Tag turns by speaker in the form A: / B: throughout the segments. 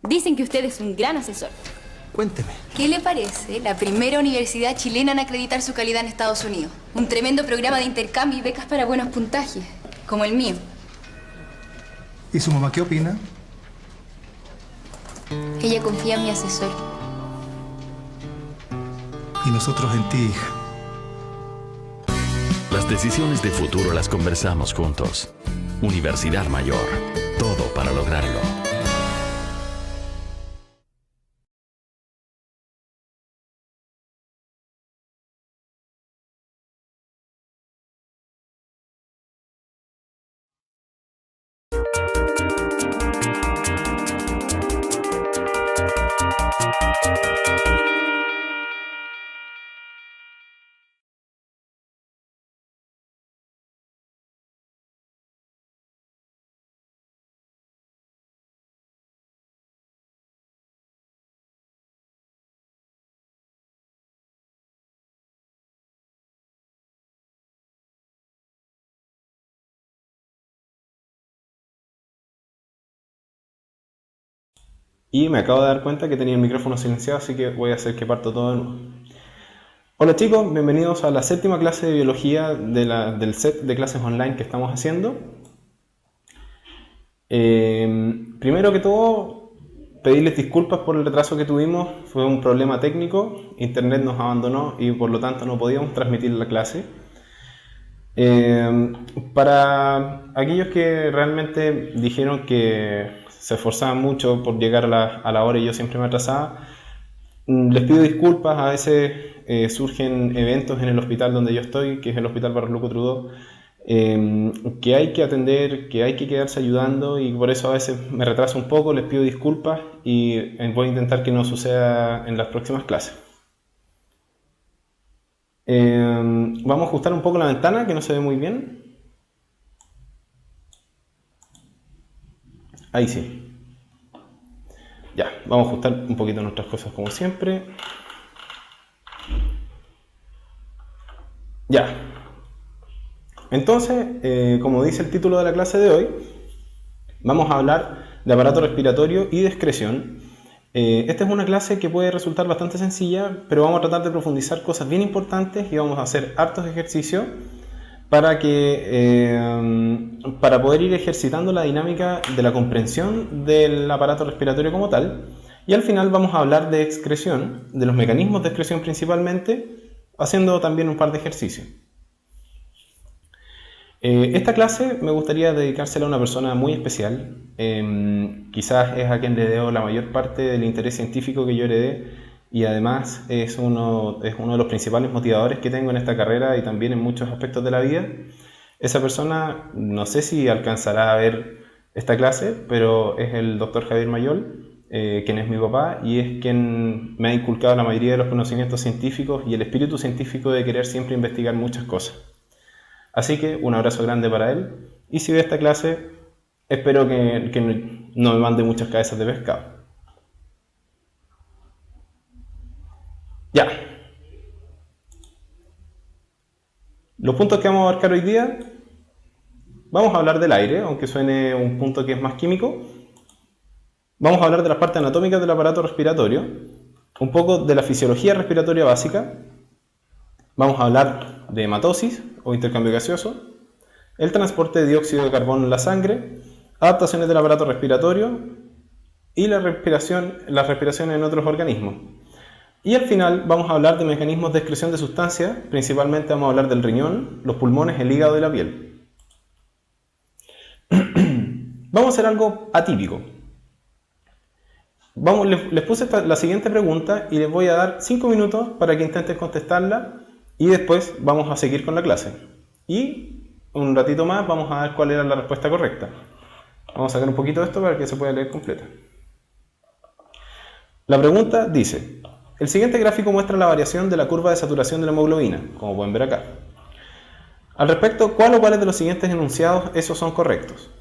A: Dicen que usted es un gran asesor.
B: Cuénteme.
C: ¿Qué le parece la primera universidad chilena en acreditar su calidad en Estados Unidos? Un tremendo programa de intercambio y becas para buenos puntajes, como el mío.
B: ¿Y su mamá qué opina?
C: Ella confía en mi asesor.
B: Y nosotros en ti, hija.
D: Las decisiones de futuro las conversamos juntos. Universidad Mayor. Todo para lograrlo.
E: Y me acabo de dar cuenta que tenía el micrófono silenciado, así que voy a hacer que parto todo de nuevo. Hola chicos, bienvenidos a la séptima clase de biología del set de clases online que estamos haciendo. Primero que todo, pedirles disculpas por el retraso que tuvimos. Fue un problema técnico, internet nos abandonó y por lo tanto no podíamos transmitir la clase. Para aquellos que realmente dijeron que se esforzaban mucho por llegar a la hora y yo siempre me atrasaba, les pido disculpas. A veces surgen eventos en el hospital donde yo estoy, que es el Hospital Barros Luco Trudó, que hay que atender, que hay que quedarse ayudando, y por eso a veces me retraso un poco. Les pido disculpas y voy a intentar que no suceda en las próximas clases. Vamos a ajustar un poco la ventana, que no se ve muy bien. Ahí sí. Ya, vamos a ajustar un poquito nuestras cosas como siempre. Ya. Entonces, como dice el título de la clase de hoy, vamos a hablar de aparato respiratorio y de excreción. Esta es una clase que puede resultar bastante sencilla, pero vamos a tratar de profundizar cosas bien importantes y vamos a hacer hartos ejercicios para poder ir ejercitando la dinámica de la comprensión del aparato respiratorio como tal. Y al final vamos a hablar de excreción, de los mecanismos de excreción principalmente, haciendo también un par de ejercicios. Esta clase me gustaría dedicársela a una persona muy especial. Quizás es a quien le debo la mayor parte del interés científico que yo heredé, y además es uno de los principales motivadores que tengo en esta carrera y también en muchos aspectos de la vida. Esa persona, no sé si alcanzará a ver esta clase, pero es el doctor Javier Mayol, quien es mi papá y es quien me ha inculcado la mayoría de los conocimientos científicos y el espíritu científico de querer siempre investigar muchas cosas. Así que un abrazo grande para él, y si ve esta clase, espero que no me mande muchas cabezas de pescado. Ya. Los puntos que vamos a abarcar hoy día, vamos a hablar del aire, aunque suene un punto que es más químico. Vamos a hablar de las partes anatómicas del aparato respiratorio, un poco de la fisiología respiratoria básica. Vamos a hablar de hematosis o intercambio gaseoso, el transporte de dióxido de carbono en la sangre, adaptaciones del aparato respiratorio y la respiración en otros organismos. Y al final vamos a hablar de mecanismos de excreción de sustancias. Principalmente vamos a hablar del riñón, los pulmones, el hígado y la piel. Vamos a hacer algo atípico. Les puse la siguiente pregunta y les voy a dar 5 minutos para que intenten contestarla, y después vamos a seguir con la clase. Y un ratito más vamos a ver cuál era la respuesta correcta. Vamos a sacar un poquito de esto para que se pueda leer completa. La pregunta dice: el siguiente gráfico muestra la variación de la curva de saturación de la hemoglobina, como pueden ver acá. Al respecto, ¿cuál o cuáles de los siguientes enunciados esos son correctos?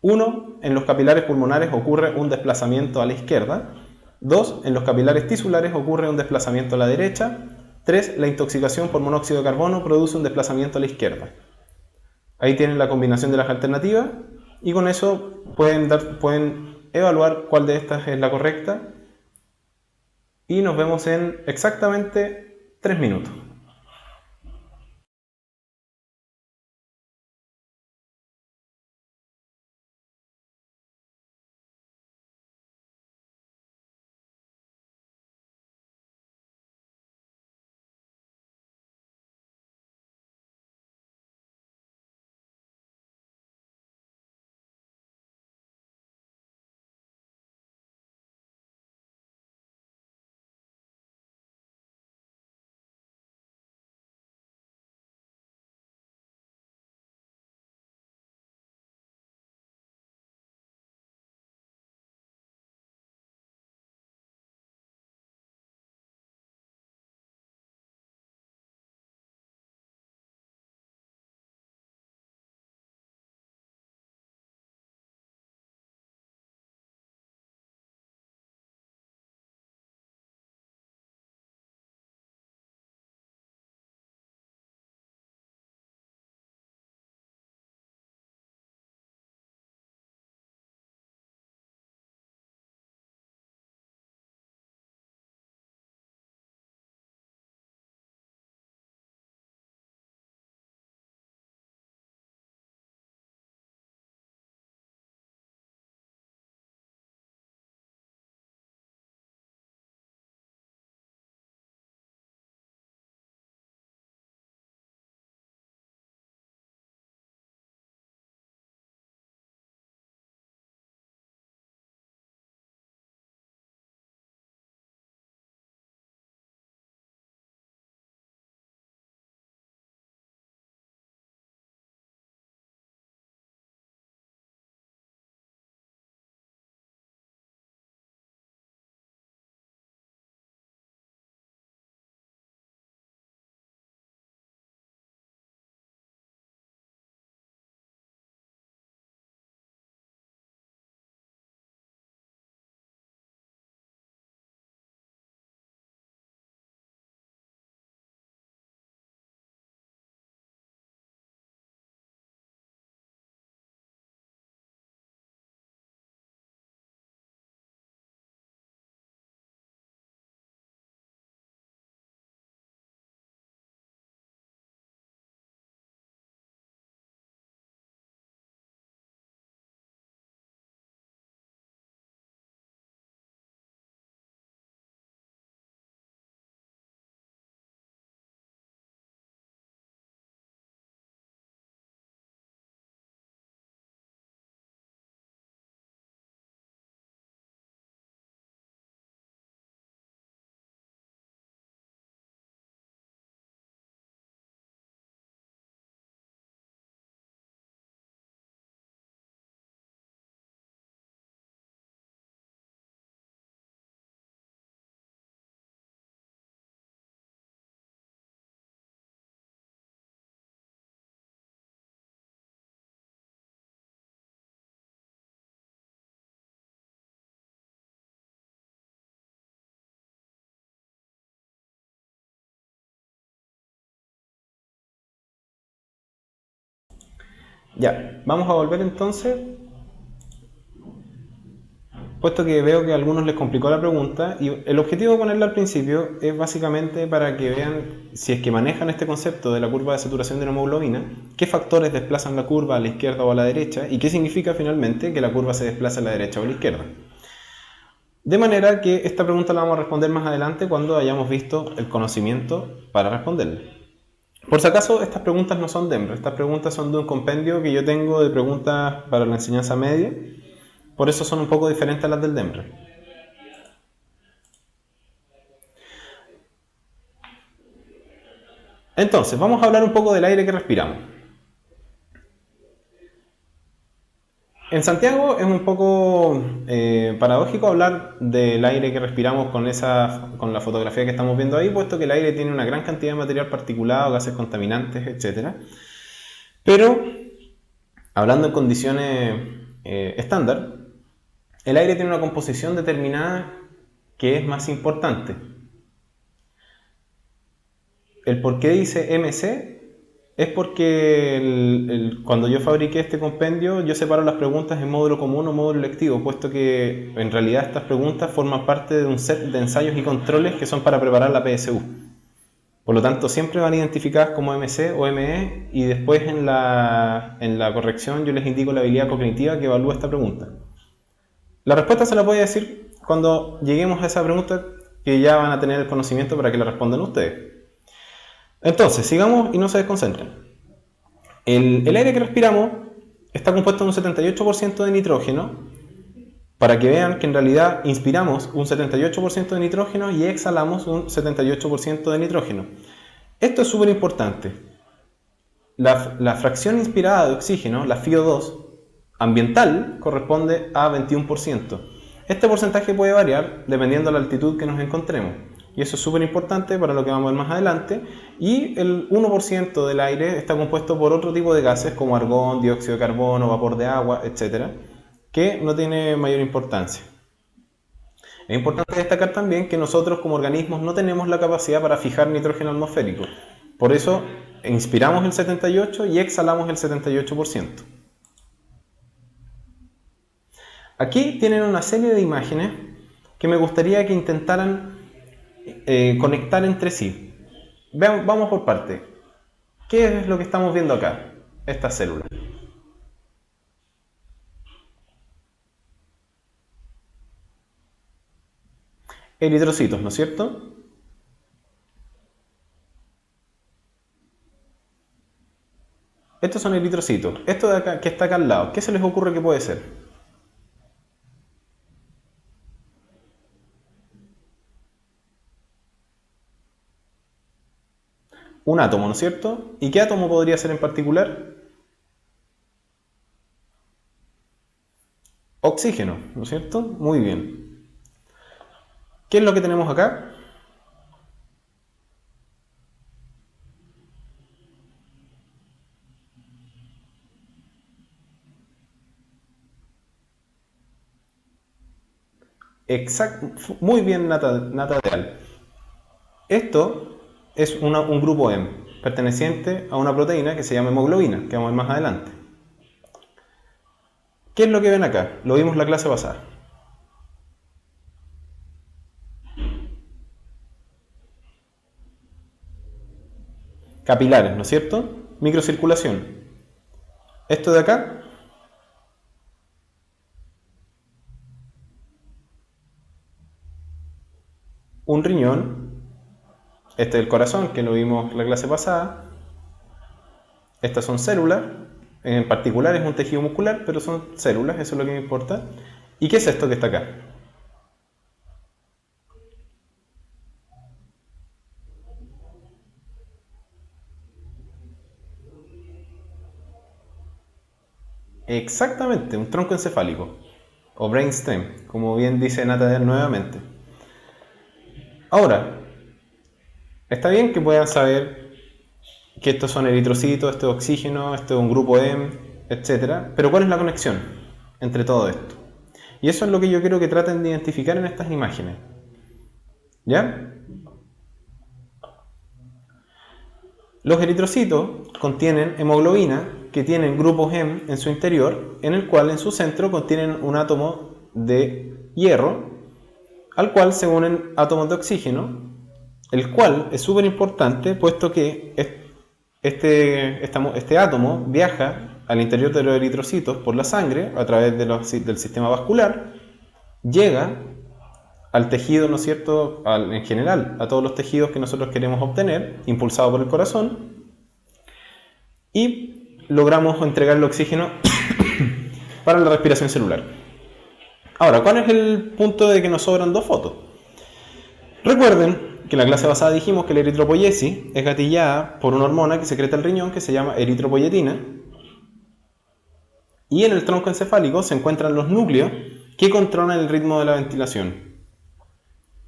E: 1. En los capilares pulmonares ocurre un desplazamiento a la izquierda. 2. En los capilares tisulares ocurre un desplazamiento a la derecha. 3. La intoxicación por monóxido de carbono produce un desplazamiento a la izquierda. Ahí tienen la combinación de las alternativas, y con eso pueden evaluar cuál de estas es la correcta y nos vemos en exactamente 3 minutos. Ya, vamos a volver entonces, puesto que veo que a algunos les complicó la pregunta, y el objetivo de ponerla al principio es básicamente para que vean, si es que manejan este concepto de la curva de saturación de la hemoglobina, qué factores desplazan la curva a la izquierda o a la derecha, y qué significa finalmente que la curva se desplaza a la derecha o a la izquierda. De manera que esta pregunta la vamos a responder más adelante cuando hayamos visto el conocimiento para responderla. Por si acaso, estas preguntas no son de EMRE, estas preguntas son de un compendio que yo tengo de preguntas para la enseñanza media, por eso son un poco diferentes a las del EMRE. Entonces, vamos a hablar un poco del aire que respiramos. En Santiago es un poco paradójico hablar del aire que respiramos con la fotografía que estamos viendo ahí, puesto que el aire tiene una gran cantidad de material particulado, gases contaminantes, etc. Pero, hablando en condiciones estándar, el aire tiene una composición determinada que es más importante. El por qué dice MC es porque cuando yo fabriqué este compendio, yo separo las preguntas en módulo común o módulo lectivo, puesto que en realidad estas preguntas forman parte de un set de ensayos y controles que son para preparar la PSU. Por lo tanto, siempre van identificadas como MC o ME y después en la corrección yo les indico la habilidad cognitiva que evalúa esta pregunta. La respuesta se la voy a decir cuando lleguemos a esa pregunta, que ya van a tener el conocimiento para que la respondan ustedes. Entonces, sigamos y no se desconcentren. El aire que respiramos está compuesto de un 78% de nitrógeno, para que vean que en realidad inspiramos un 78% de nitrógeno y exhalamos un 78% de nitrógeno. Esto es súper importante. La fracción inspirada de oxígeno, la FiO2, ambiental, corresponde a 21%. Este porcentaje puede variar dependiendo de la altitud que nos encontremos. Y eso es súper importante para lo que vamos a ver más adelante. Y el 1% del aire está compuesto por otro tipo de gases como argón, dióxido de carbono, vapor de agua, etc., que no tiene mayor importancia. Es importante destacar también que nosotros como organismos no tenemos la capacidad para fijar nitrógeno atmosférico. Por eso inspiramos el 78% y exhalamos el 78%. Aquí tienen una serie de imágenes que me gustaría que intentaran conectar entre sí. Vamos por parte. ¿Qué es lo que estamos viendo acá? Estas células. Eritrocitos, ¿no es cierto? Estos son eritrocitos. Esto de acá, que está acá al lado, ¿qué se les ocurre que puede ser? Un átomo, ¿no es cierto? ¿Y qué átomo podría ser en particular? Oxígeno, ¿no es cierto? Muy bien. ¿Qué es lo que tenemos acá? Exacto, muy bien, Nata Real. Esto es un grupo M, perteneciente a una proteína que se llama hemoglobina, que vamos a ver más adelante. ¿Qué es lo que ven acá? Lo vimos la clase pasada. Capilares, ¿no es cierto? Microcirculación. Esto de acá, un riñón. Este es el corazón, que lo vimos la clase pasada. Estas son células. En particular es un tejido muscular, pero son células, eso es lo que me importa. ¿Y qué es esto que está acá? Exactamente, un tronco encefálico, o brainstem, como bien dice Nata nuevamente. Ahora, está bien que puedan saber que estos son eritrocitos, esto es oxígeno, esto es un grupo M, etc. Pero ¿cuál es la conexión entre todo esto? Y eso es lo que yo quiero que traten de identificar en estas imágenes. ¿Ya? Los eritrocitos contienen hemoglobina, que tienen grupos M en su interior, en el cual en su centro contienen un átomo de hierro, al cual se unen átomos de oxígeno, el cual es súper importante puesto que este átomo viaja al interior de los eritrocitos por la sangre a través del sistema vascular, llega al tejido, ¿no es cierto?, en general, a todos los tejidos que nosotros queremos obtener, impulsado por el corazón, y logramos entregar el oxígeno para la respiración celular. Ahora, ¿cuál es el punto de que nos sobran dos fotos? Recuerden que en la clase pasada dijimos que la eritropoiesis es gatillada por una hormona que secreta el riñón que se llama eritropoyetina, y en el tronco encefálico se encuentran los núcleos que controlan el ritmo de la ventilación.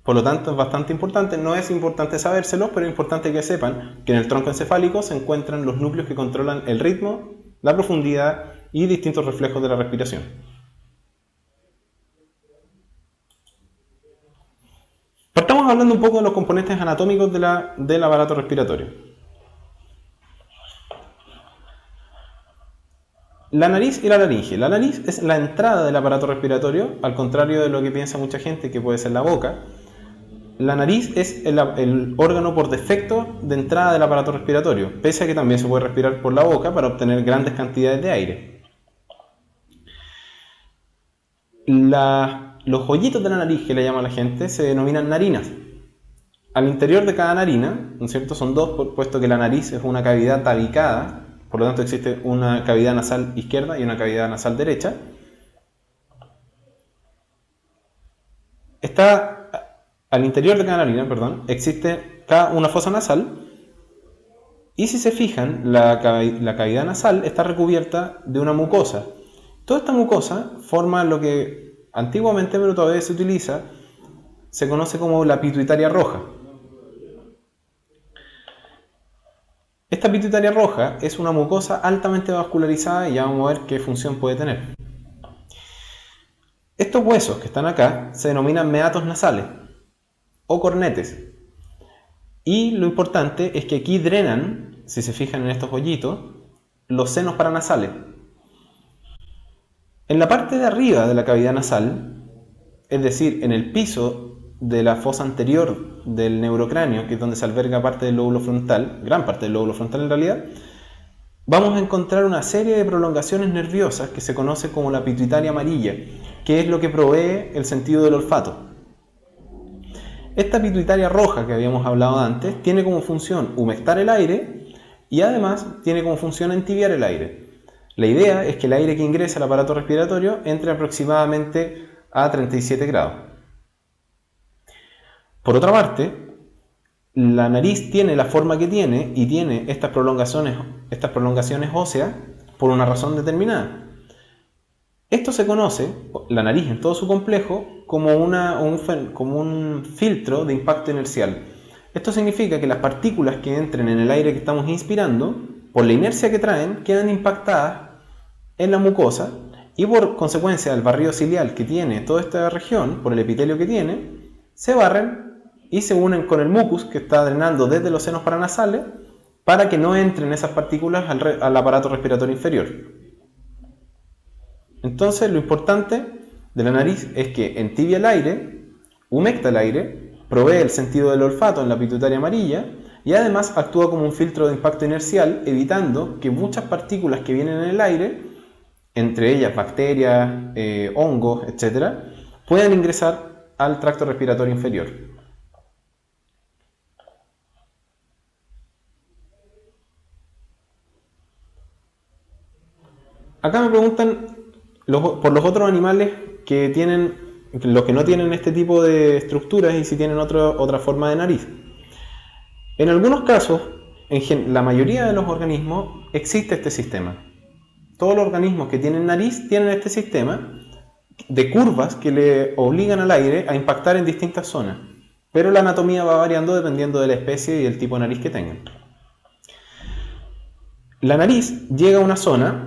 E: Por lo tanto, es bastante importante, no es importante sabérselos, pero es importante que sepan que en el tronco encefálico se encuentran los núcleos que controlan el ritmo, la profundidad y distintos reflejos de la respiración. Partamos hablando un poco de los componentes anatómicos del aparato respiratorio. La nariz y la laringe. La nariz es la entrada del aparato respiratorio, al contrario de lo que piensa mucha gente que puede ser la boca. La nariz es el órgano por defecto de entrada del aparato respiratorio, pese a que también se puede respirar por la boca para obtener grandes cantidades de aire. Los hoyitos de la nariz que le llama la gente se denominan narinas. Al interior de cada narina, ¿no es cierto? Son dos, puesto que la nariz es una cavidad tabicada, por lo tanto existe una cavidad nasal izquierda y una cavidad nasal derecha. Al interior de cada narina, existe una fosa nasal, y si se fijan, la cavidad nasal está recubierta de una mucosa. Toda esta mucosa forma lo que antiguamente, pero todavía se utiliza, se conoce como la pituitaria roja. Esta pituitaria roja es una mucosa altamente vascularizada y ya vamos a ver qué función puede tener. Estos huesos que están acá se denominan meatos nasales o cornetes. Y lo importante es que aquí drenan, si se fijan en estos hoyitos, los senos paranasales. En la parte de arriba de la cavidad nasal, es decir, en el piso de la fosa anterior del neurocráneo, que es donde se alberga parte del lóbulo frontal, gran parte del lóbulo frontal en realidad, vamos a encontrar una serie de prolongaciones nerviosas que se conoce como la pituitaria amarilla, que es lo que provee el sentido del olfato. Esta pituitaria roja que habíamos hablado antes tiene como función humectar el aire y además tiene como función entibiar el aire. La idea es que el aire que ingresa al aparato respiratorio entre aproximadamente a 37 grados. Por otra parte, la nariz tiene la forma que tiene y tiene estas prolongaciones óseas por una razón determinada. Esto se conoce, la nariz en todo su complejo, como un filtro de impacto inercial. Esto significa que las partículas que entren en el aire que estamos inspirando, por la inercia que traen, quedan impactadas en la mucosa y por consecuencia del barrido ciliar que tiene toda esta región, por el epitelio que tiene, se barren y se unen con el mucus que está drenando desde los senos paranasales para que no entren esas partículas al aparato respiratorio inferior. Entonces lo importante de la nariz es que entibia el aire, humecta el aire, provee el sentido del olfato en la pituitaria amarilla y además actúa como un filtro de impacto inercial, evitando que muchas partículas que vienen en el aire, entre ellas bacterias, hongos, etc., puedan ingresar al tracto respiratorio inferior. Acá me preguntan por los otros animales que tienen, los que no tienen este tipo de estructuras y si tienen otra forma de nariz. En algunos casos, en la mayoría de los organismos, existe este sistema. Todos los organismos que tienen nariz tienen este sistema de curvas que le obligan al aire a impactar en distintas zonas, pero la anatomía va variando dependiendo de la especie y el tipo de nariz que tengan. La nariz llega a una zona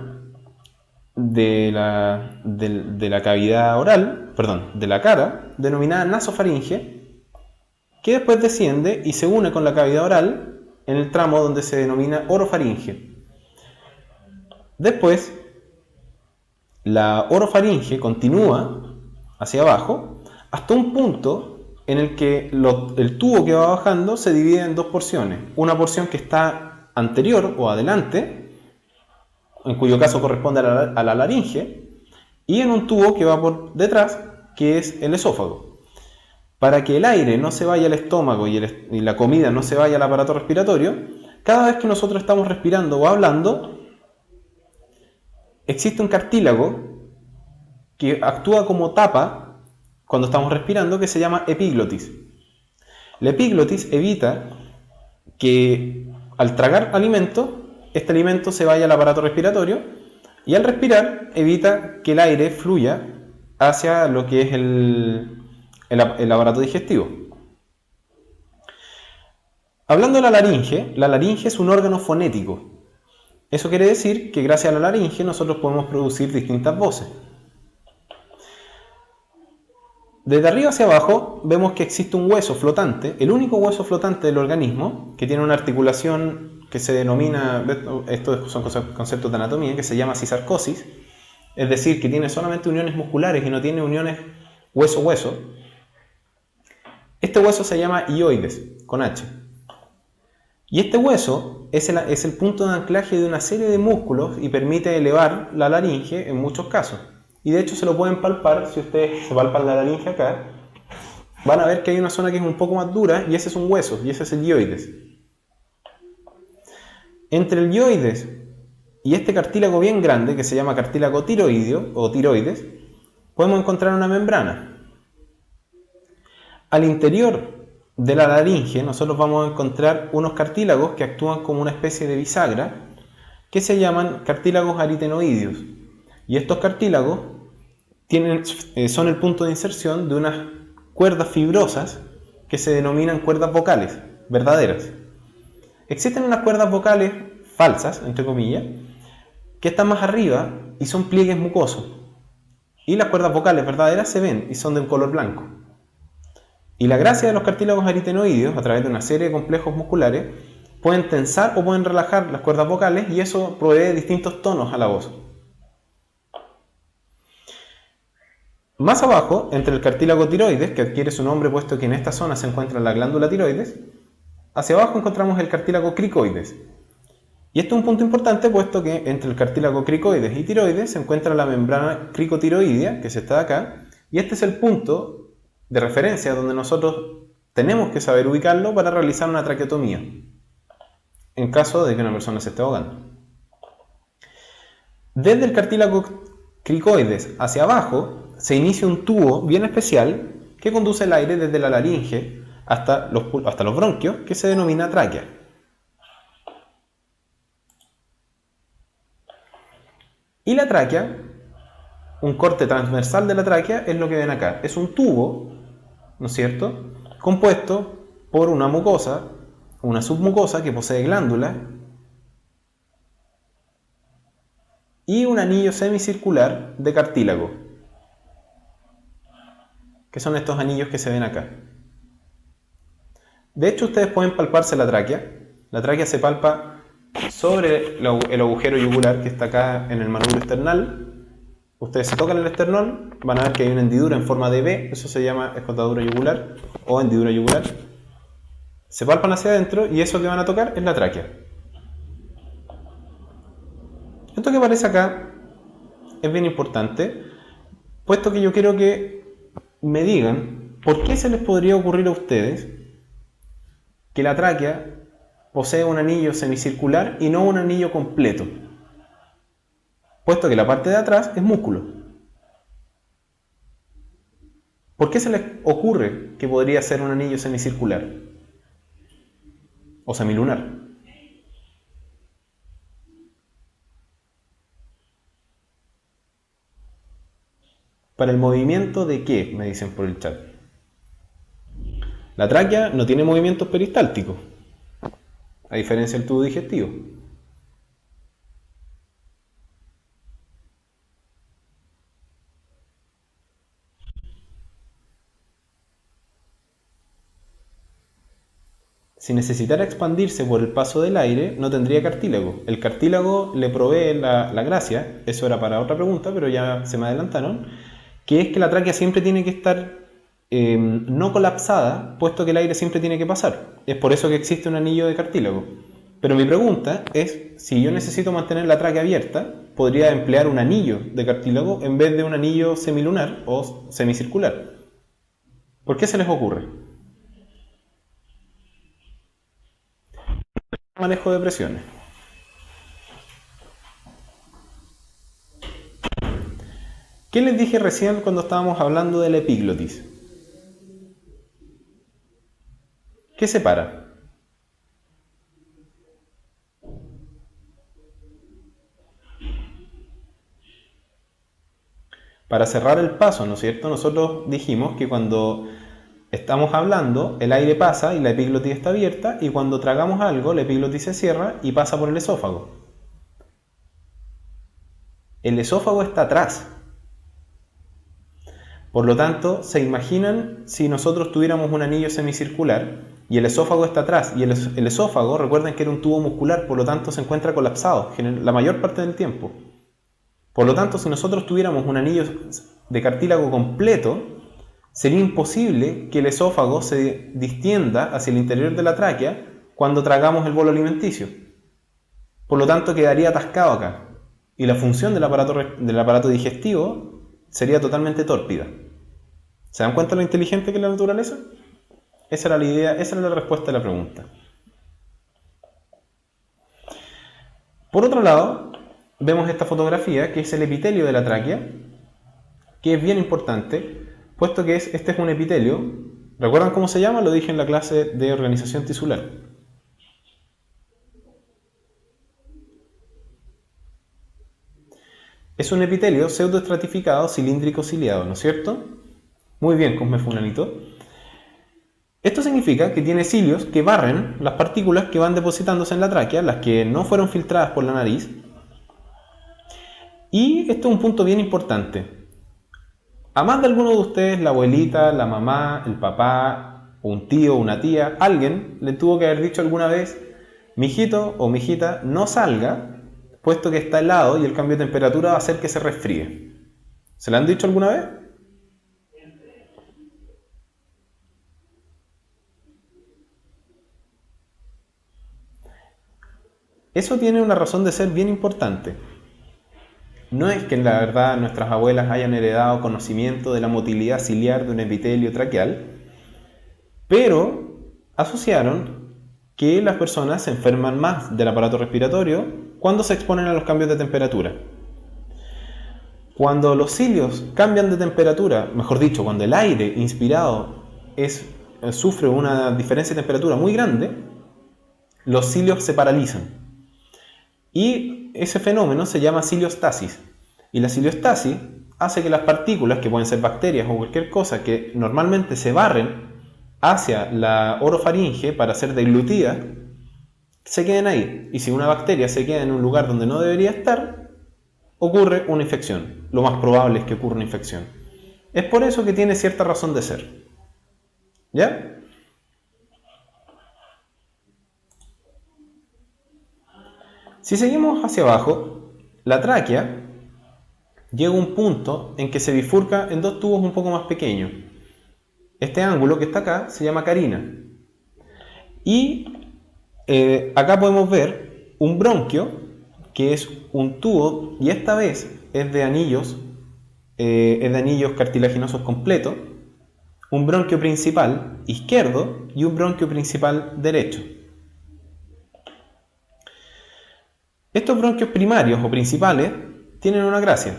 E: de la cavidad oral, de la cara, denominada nasofaringe, que después desciende y se une con la cavidad oral en el tramo donde se denomina orofaringe. Después, la orofaringe continúa hacia abajo hasta un punto en el que el tubo que va bajando se divide en dos porciones. Una porción que está anterior o adelante, en cuyo caso corresponde a la laringe, y en un tubo que va por detrás, que es el esófago. Para que el aire no se vaya al estómago y la comida no se vaya al aparato respiratorio, cada vez que nosotros estamos respirando o hablando, existe un cartílago que actúa como tapa cuando estamos respirando, que se llama epiglotis. La epiglotis evita que al tragar alimento, este alimento se vaya al aparato respiratorio y al respirar evita que el aire fluya hacia lo que es el aparato digestivo. Hablando de la laringe es un órgano fonético. Eso quiere decir que gracias a la laringe nosotros podemos producir distintas voces. Desde arriba hacia abajo vemos que existe un hueso flotante, el único hueso flotante del organismo, que tiene una articulación que se denomina, estos son conceptos de anatomía, que se llama cisarcosis, es decir, que tiene solamente uniones musculares y no tiene uniones hueso-hueso. Este hueso se llama hioides, con H. Y este hueso es el punto de anclaje de una serie de músculos y permite elevar la laringe en muchos casos. Y de hecho se lo pueden palpar, si ustedes se palpan la laringe acá, van a ver que hay una zona que es un poco más dura y ese es un hueso, y ese es el hioides. Entre el hioides y este cartílago bien grande, que se llama cartílago tiroideo o tiroides, podemos encontrar una membrana. Al interior de la laringe nosotros vamos a encontrar unos cartílagos que actúan como una especie de bisagra, que se llaman cartílagos aritenoideos. Y estos cartílagos son el punto de inserción de unas cuerdas fibrosas que se denominan cuerdas vocales, verdaderas. Existen unas cuerdas vocales falsas, entre comillas, que están más arriba y son pliegues mucosos. Y las cuerdas vocales verdaderas se ven y son de un color blanco. Y la gracia de los cartílagos aritenoideos, a través de una serie de complejos musculares, pueden tensar o pueden relajar las cuerdas vocales y eso provee distintos tonos a la voz. Más abajo, entre el cartílago tiroides, que adquiere su nombre puesto que en esta zona se encuentra la glándula tiroides, hacia abajo encontramos el cartílago cricoides. Y esto es un punto importante puesto que entre el cartílago cricoides y tiroides se encuentra la membrana cricotiroidea, que es esta de acá, y este es el punto de referencia donde nosotros tenemos que saber ubicarlo para realizar una traqueotomía, en caso de que una persona se esté ahogando. Desde el cartílago cricoides hacia abajo se inicia un tubo bien especial que conduce el aire desde la laringe hasta los bronquios, que se denomina tráquea. Y la tráquea, un corte transversal de la tráquea, es lo que ven acá. Es un tubo, ¿no es cierto?, compuesto por una mucosa, una submucosa que posee glándulas y un anillo semicircular de cartílago, que son estos anillos que se ven acá. De hecho, ustedes pueden palparse la tráquea. La tráquea se palpa sobre el agujero yugular que está acá en el manubrio esternal. Ustedes se tocan el esternón, van a ver que hay una hendidura en forma de V, eso se llama escotadura yugular o hendidura yugular. Se palpan hacia adentro y eso que van a tocar es la tráquea. Esto que aparece acá es bien importante, puesto que yo quiero que me digan por qué se les podría ocurrir a ustedes que la tráquea posee un anillo semicircular y no un anillo completo, puesto que la parte de atrás es músculo. ¿Por qué se les ocurre que podría ser un anillo semicircular o semilunar? ¿Para el movimiento de qué? Me dicen por el chat. La tráquea no tiene movimientos peristálticos, a diferencia del tubo digestivo. Si necesitara expandirse por el paso del aire, no tendría cartílago. El cartílago le provee la gracia, eso era para otra pregunta, pero ya se me adelantaron, que es que la tráquea siempre tiene que estar no colapsada, puesto que el aire siempre tiene que pasar. Es por eso que existe un anillo de cartílago. Pero mi pregunta es, si yo necesito mantener la tráquea abierta, podría emplear un anillo de cartílago en vez de un anillo semilunar o semicircular. ¿Por qué se les ocurre? Manejo de presiones. ¿Qué les dije recién cuando estábamos hablando de la epiglotis? ¿Qué separa? Para cerrar el paso, ¿no es cierto? Nosotros dijimos que cuando estamos hablando, el aire pasa y la epiglotis está abierta, y cuando tragamos algo, la epiglotis se cierra y pasa por el esófago. El esófago está atrás. Por lo tanto, ¿se imaginan si nosotros tuviéramos un anillo semicircular y el esófago está atrás. Y el esófago, recuerden que era un tubo muscular, por lo tanto se encuentra colapsado la mayor parte del tiempo. Por lo tanto, si nosotros tuviéramos un anillo de cartílago completo, sería imposible que el esófago se distienda hacia el interior de la tráquea cuando tragamos el bolo alimenticio. Por lo tanto, quedaría atascado acá. Y la función del aparato digestivo sería totalmente tórpida. ¿Se dan cuenta lo inteligente que es la naturaleza? Esa era la idea, esa era la respuesta a la pregunta. Por otro lado, vemos esta fotografía que es el epitelio de la tráquea, que es bien importante, puesto que este es un epitelio. ¿Recuerdan cómo se llama? Lo dije en la clase de organización tisular. Es un epitelio pseudoestratificado cilíndrico ciliado, ¿no es cierto? Muy bien, Cosme Funanito. Esto significa que tiene cilios que barren las partículas que van depositándose en la tráquea, las que no fueron filtradas por la nariz. Y esto es un punto bien importante. A más de alguno de ustedes, la abuelita, la mamá, el papá, un tío, una tía, alguien le tuvo que haber dicho alguna vez: mijito o mijita, no salga, puesto que está helado y el cambio de temperatura va a hacer que se resfríe. ¿Se lo han dicho alguna vez? Eso tiene una razón de ser bien importante. No es que en la verdad nuestras abuelas hayan heredado conocimiento de la motilidad ciliar de un epitelio traqueal, pero asociaron que las personas se enferman más del aparato respiratorio cuando se exponen a los cambios de temperatura. Cuando los cilios cambian de temperatura, mejor dicho, cuando el aire inspirado sufre una diferencia de temperatura muy grande, los cilios se paralizan. Y ese fenómeno se llama ciliostasis. Y la ciliostasis hace que las partículas, que pueden ser bacterias o cualquier cosa, que normalmente se barren hacia la orofaringe para ser deglutidas, se queden ahí. Y si una bacteria se queda en un lugar donde no debería estar, ocurre una infección. Lo más probable es que ocurra una infección. Es por eso que tiene cierta razón de ser. ¿Ya? Si seguimos hacia abajo, la tráquea llega a un punto en que se bifurca en dos tubos un poco más pequeños. Este ángulo que está acá se llama carina. Y acá podemos ver un bronquio, que es un tubo, y esta vez es de anillos cartilaginosos completos, un bronquio principal izquierdo y un bronquio principal derecho. Estos bronquios primarios o principales tienen una gracia.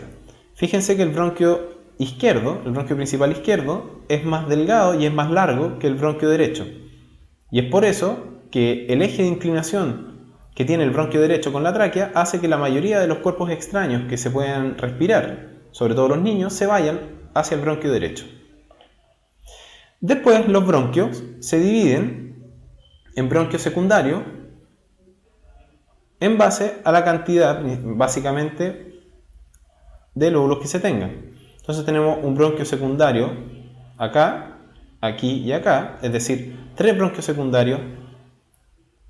E: Fíjense que el bronquio izquierdo, el bronquio principal izquierdo, es más delgado y es más largo que el bronquio derecho. Y es por eso que el eje de inclinación que tiene el bronquio derecho con la tráquea hace que la mayoría de los cuerpos extraños que se puedan respirar, sobre todo los niños, se vayan hacia el bronquio derecho. Después los bronquios se dividen en bronquios secundarios en base a la cantidad, básicamente, de lóbulos que se tengan. Entonces tenemos un bronquio secundario acá, aquí y acá, es decir, 3 bronquios secundarios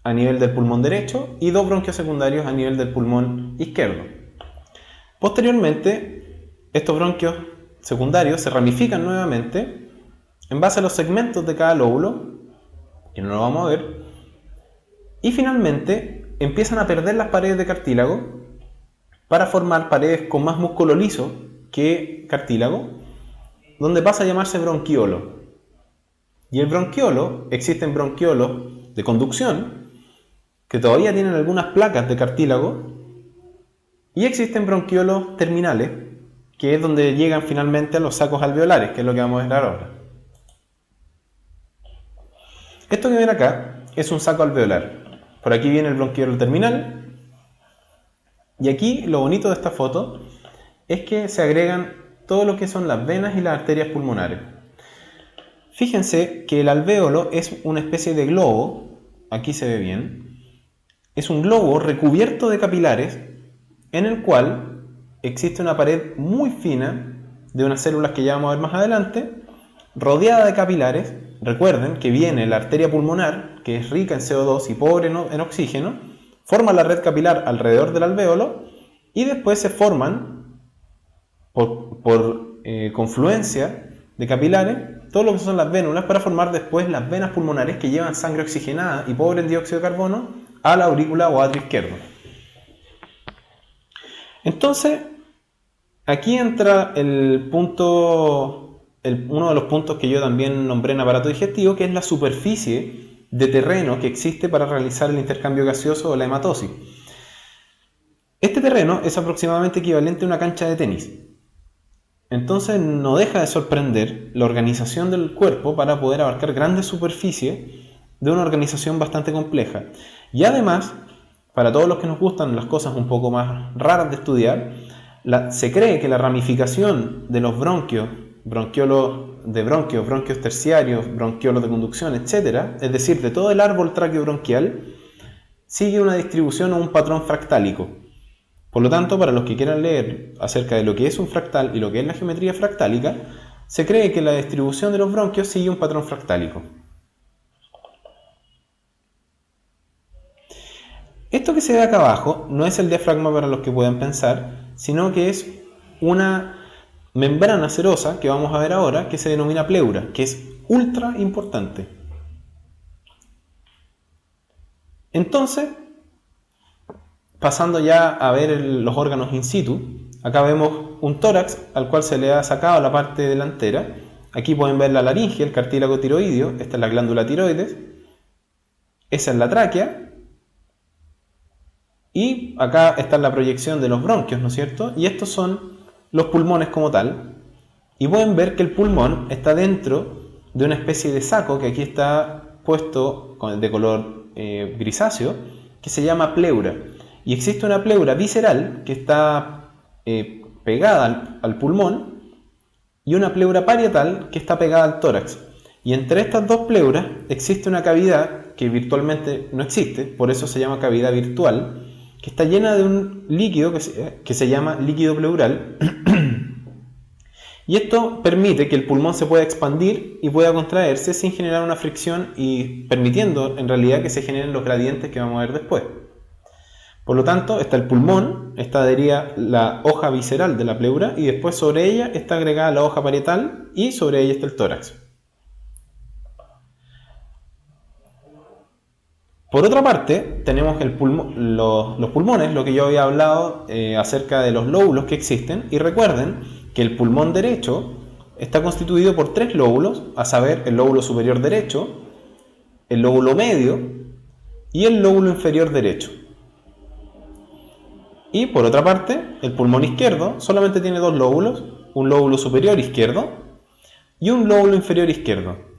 E: a nivel del pulmón derecho y 2 bronquios secundarios a nivel del pulmón izquierdo. Posteriormente, estos bronquios secundarios se ramifican nuevamente en base a los segmentos de cada lóbulo, que no lo vamos a ver, y finalmente empiezan a perder las paredes de cartílago para formar paredes con más músculo liso que cartílago, donde pasa a llamarse bronquiolo. Y el bronquiolo, existen bronquiolos de conducción, que todavía tienen algunas placas de cartílago, y existen bronquiolos terminales, que es donde llegan finalmente a los sacos alveolares, que es lo que vamos a ver ahora. Esto que ven acá es un saco alveolar. Por aquí viene el bronquiolo terminal. Y aquí lo bonito de esta foto es que se agregan todo lo que son las venas y las arterias pulmonares. Fíjense que el alvéolo es una especie de globo, aquí se ve bien, es un globo recubierto de capilares en el cual existe una pared muy fina de unas células que ya vamos a ver más adelante, rodeada de capilares, recuerden que viene la arteria pulmonar, que es rica en CO2 y pobre en oxígeno, forma la red capilar alrededor del alvéolo y después se forman por confluencia de capilares todo lo que son las vénulas para formar después las venas pulmonares que llevan sangre oxigenada y pobre en dióxido de carbono a la aurícula o atrio izquierdo. Entonces, aquí entra uno de los puntos que yo también nombré en aparato digestivo, que es la superficie de terreno que existe para realizar el intercambio gaseoso o la hematosis. Este terreno es aproximadamente equivalente a una cancha de tenis. Entonces no deja de sorprender la organización del cuerpo para poder abarcar grandes superficies de una organización bastante compleja. Y además, para todos los que nos gustan las cosas un poco más raras de estudiar, se cree que la ramificación de los bronquios, bronquios terciarios, bronquiolos de conducción, etc., es decir, de todo el árbol traqueobronquial, sigue una distribución o un patrón fractálico. Por lo tanto, para los que quieran leer acerca de lo que es un fractal y lo que es la geometría fractálica, se cree que la distribución de los bronquios sigue un patrón fractálico. Esto que se ve acá abajo no es el diafragma para los que puedan pensar, sino que es una membrana serosa que vamos a ver ahora que se denomina pleura, que es ultra importante. Entonces, pasando ya a ver los órganos in situ, acá vemos un tórax al cual se le ha sacado la parte delantera. Aquí pueden ver la laringe, el cartílago tiroideo, esta es la glándula tiroides, esa es la tráquea, y acá está la proyección de los bronquios, ¿no es cierto? Y estos son los pulmones como tal, y pueden ver que el pulmón está dentro de una especie de saco que aquí está puesto de color grisáceo, que se llama pleura. Y existe una pleura visceral que está pegada al pulmón y una pleura parietal que está pegada al tórax. Y entre estas dos pleuras existe una cavidad que virtualmente no existe, por eso se llama cavidad virtual, que está llena de un líquido que se llama líquido pleural. Y esto permite que el pulmón se pueda expandir y pueda contraerse sin generar una fricción y permitiendo en realidad que se generen los gradientes que vamos a ver después. Por lo tanto, está el pulmón, esta adhería la hoja visceral de la pleura y después sobre ella está agregada la hoja parietal y sobre ella está el tórax. Por otra parte, tenemos los pulmones, lo que yo había hablado acerca de los lóbulos que existen, y recuerden que el pulmón derecho está constituido por 3 lóbulos, a saber, el lóbulo superior derecho, el lóbulo medio y el lóbulo inferior derecho. Y por otra parte, el pulmón izquierdo solamente tiene 2 lóbulos, un lóbulo superior izquierdo y un lóbulo inferior izquierdo.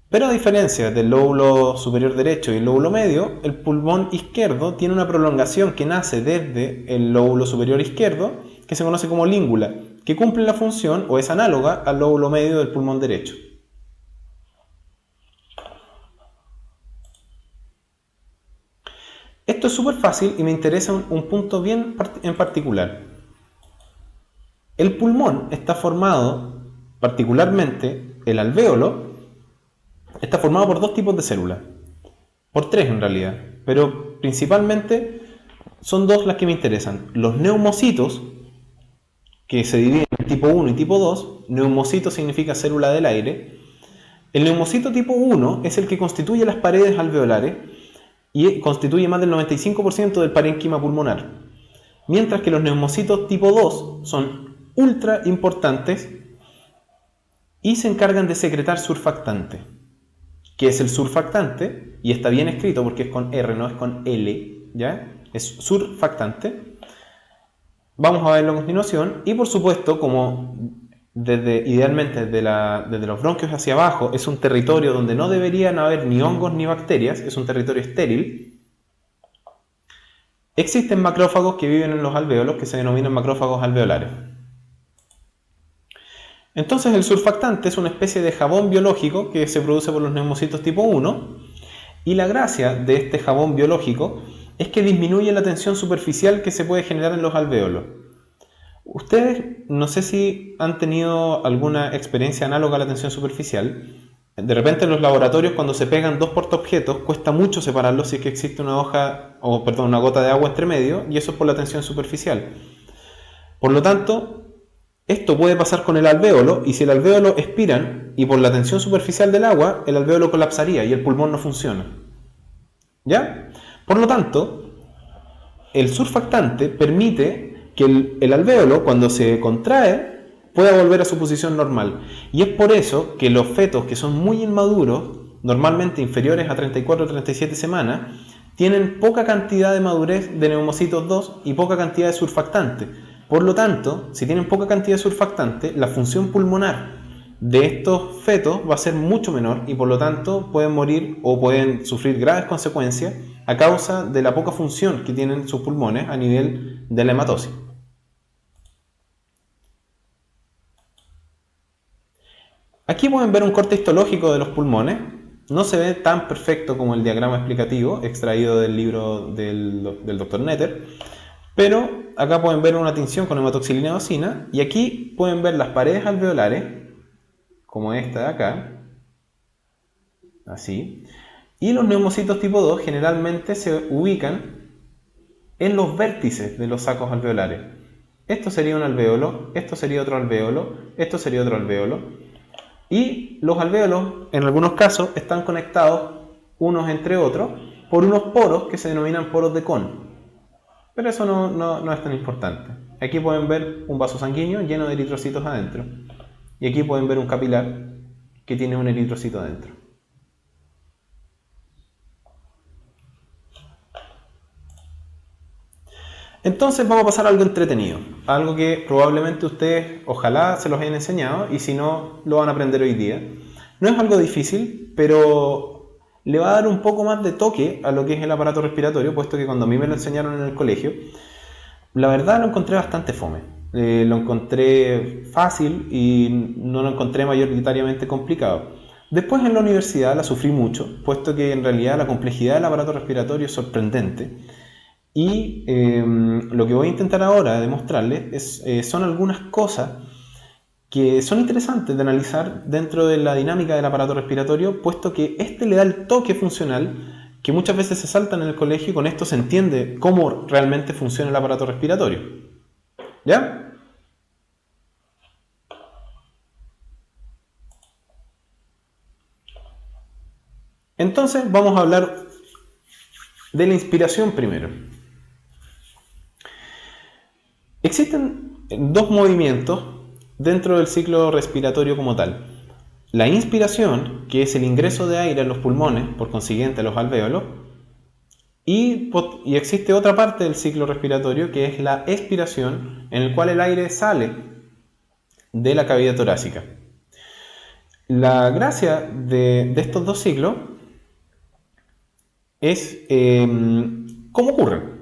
E: Pero a diferencia del lóbulo superior derecho y el lóbulo medio, el pulmón izquierdo tiene una prolongación que nace desde el lóbulo superior izquierdo, que se conoce como língula, que cumple la función o es análoga al lóbulo medio del pulmón derecho. Esto es súper fácil y me interesa un punto bien en particular. El pulmón está formado, particularmente el alvéolo, está formado por 2 tipos de células, por 3 en realidad, pero principalmente son 2 las que me interesan. Los neumocitos, que se dividen en tipo 1 y tipo 2, neumocito significa célula del aire. El neumocito tipo 1 es el que constituye las paredes alveolares y constituye más del 95% del parénquima pulmonar, mientras que los neumocitos tipo 2 son ultra importantes y se encargan de secretar surfactante. ¿Qué es el surfactante? Y está bien escrito porque es con R, no es con L, ¿ya? Es surfactante. Vamos a verlo a continuación. Y por supuesto, como idealmente desde los bronquios hacia abajo es un territorio donde no deberían haber ni hongos ni bacterias, es un territorio estéril, existen macrófagos que viven en los alvéolos que se denominan macrófagos alveolares. Entonces el surfactante es una especie de jabón biológico que se produce por los neumocitos tipo 1 y la gracia de este jabón biológico es que disminuye la tensión superficial que se puede generar en los alvéolos. Ustedes no sé si han tenido alguna experiencia análoga a la tensión superficial, De repente en los laboratorios, cuando se pegan dos portaobjetos, cuesta mucho separarlos si es que existe una una gota de agua entre medio, y eso es por la tensión superficial. Por lo tanto, esto puede pasar con el alvéolo, y si el alvéolo expiran y por la tensión superficial del agua, el alvéolo colapsaría y el pulmón no funciona. ¿Ya? Por lo tanto, el surfactante permite que el alvéolo, cuando se contrae, pueda volver a su posición normal. Y es por eso que los fetos que son muy inmaduros, normalmente inferiores a 34 o 37 semanas, tienen poca cantidad de madurez de neumocitos 2 y poca cantidad de surfactante. Por lo tanto, si tienen poca cantidad de surfactante, la función pulmonar de estos fetos va a ser mucho menor y por lo tanto pueden morir o pueden sufrir graves consecuencias a causa de la poca función que tienen sus pulmones a nivel de la hematosis. Aquí pueden ver un corte histológico de los pulmones. No se ve tan perfecto como el diagrama explicativo extraído del libro del Dr. Netter, pero acá pueden ver una tinción con hematoxilina eosina y aquí pueden ver las paredes alveolares, como esta de acá, así, y los neumocitos tipo 2 generalmente se ubican en los vértices de los sacos alveolares. Esto sería un alvéolo, esto sería otro alvéolo, esto sería otro alvéolo. Y los alvéolos, en algunos casos, están conectados unos entre otros por unos poros que se denominan poros de Kohn. Pero eso no es tan importante. Aquí pueden ver un vaso sanguíneo lleno de eritrocitos adentro. Y aquí pueden ver un capilar que tiene un eritrocito adentro. Entonces vamos a pasar a algo entretenido, algo que probablemente ustedes, ojalá se los hayan enseñado y si no, lo van a aprender hoy día. No es algo difícil, pero le va a dar un poco más de toque a lo que es el aparato respiratorio, puesto que cuando a mí me lo enseñaron en el colegio, la verdad lo encontré bastante fome. Lo encontré fácil y no lo encontré mayoritariamente complicado. Después en la universidad la sufrí mucho, puesto que en realidad la complejidad del aparato respiratorio es sorprendente. Y lo que voy a intentar ahora demostrarles son algunas cosas que son interesantes de analizar dentro de la dinámica del aparato respiratorio, puesto que este le da el toque funcional que muchas veces se saltan en el colegio y con esto se entiende cómo realmente funciona el aparato respiratorio. ¿Ya? Entonces vamos a hablar de la inspiración primero. Existen dos movimientos dentro del ciclo respiratorio como tal. La inspiración, que es el ingreso de aire a los pulmones, por consiguiente a los alvéolos, y existe otra parte del ciclo respiratorio que es la expiración, en el cual el aire sale de la cavidad torácica. La gracia de estos dos ciclos es cómo ocurren.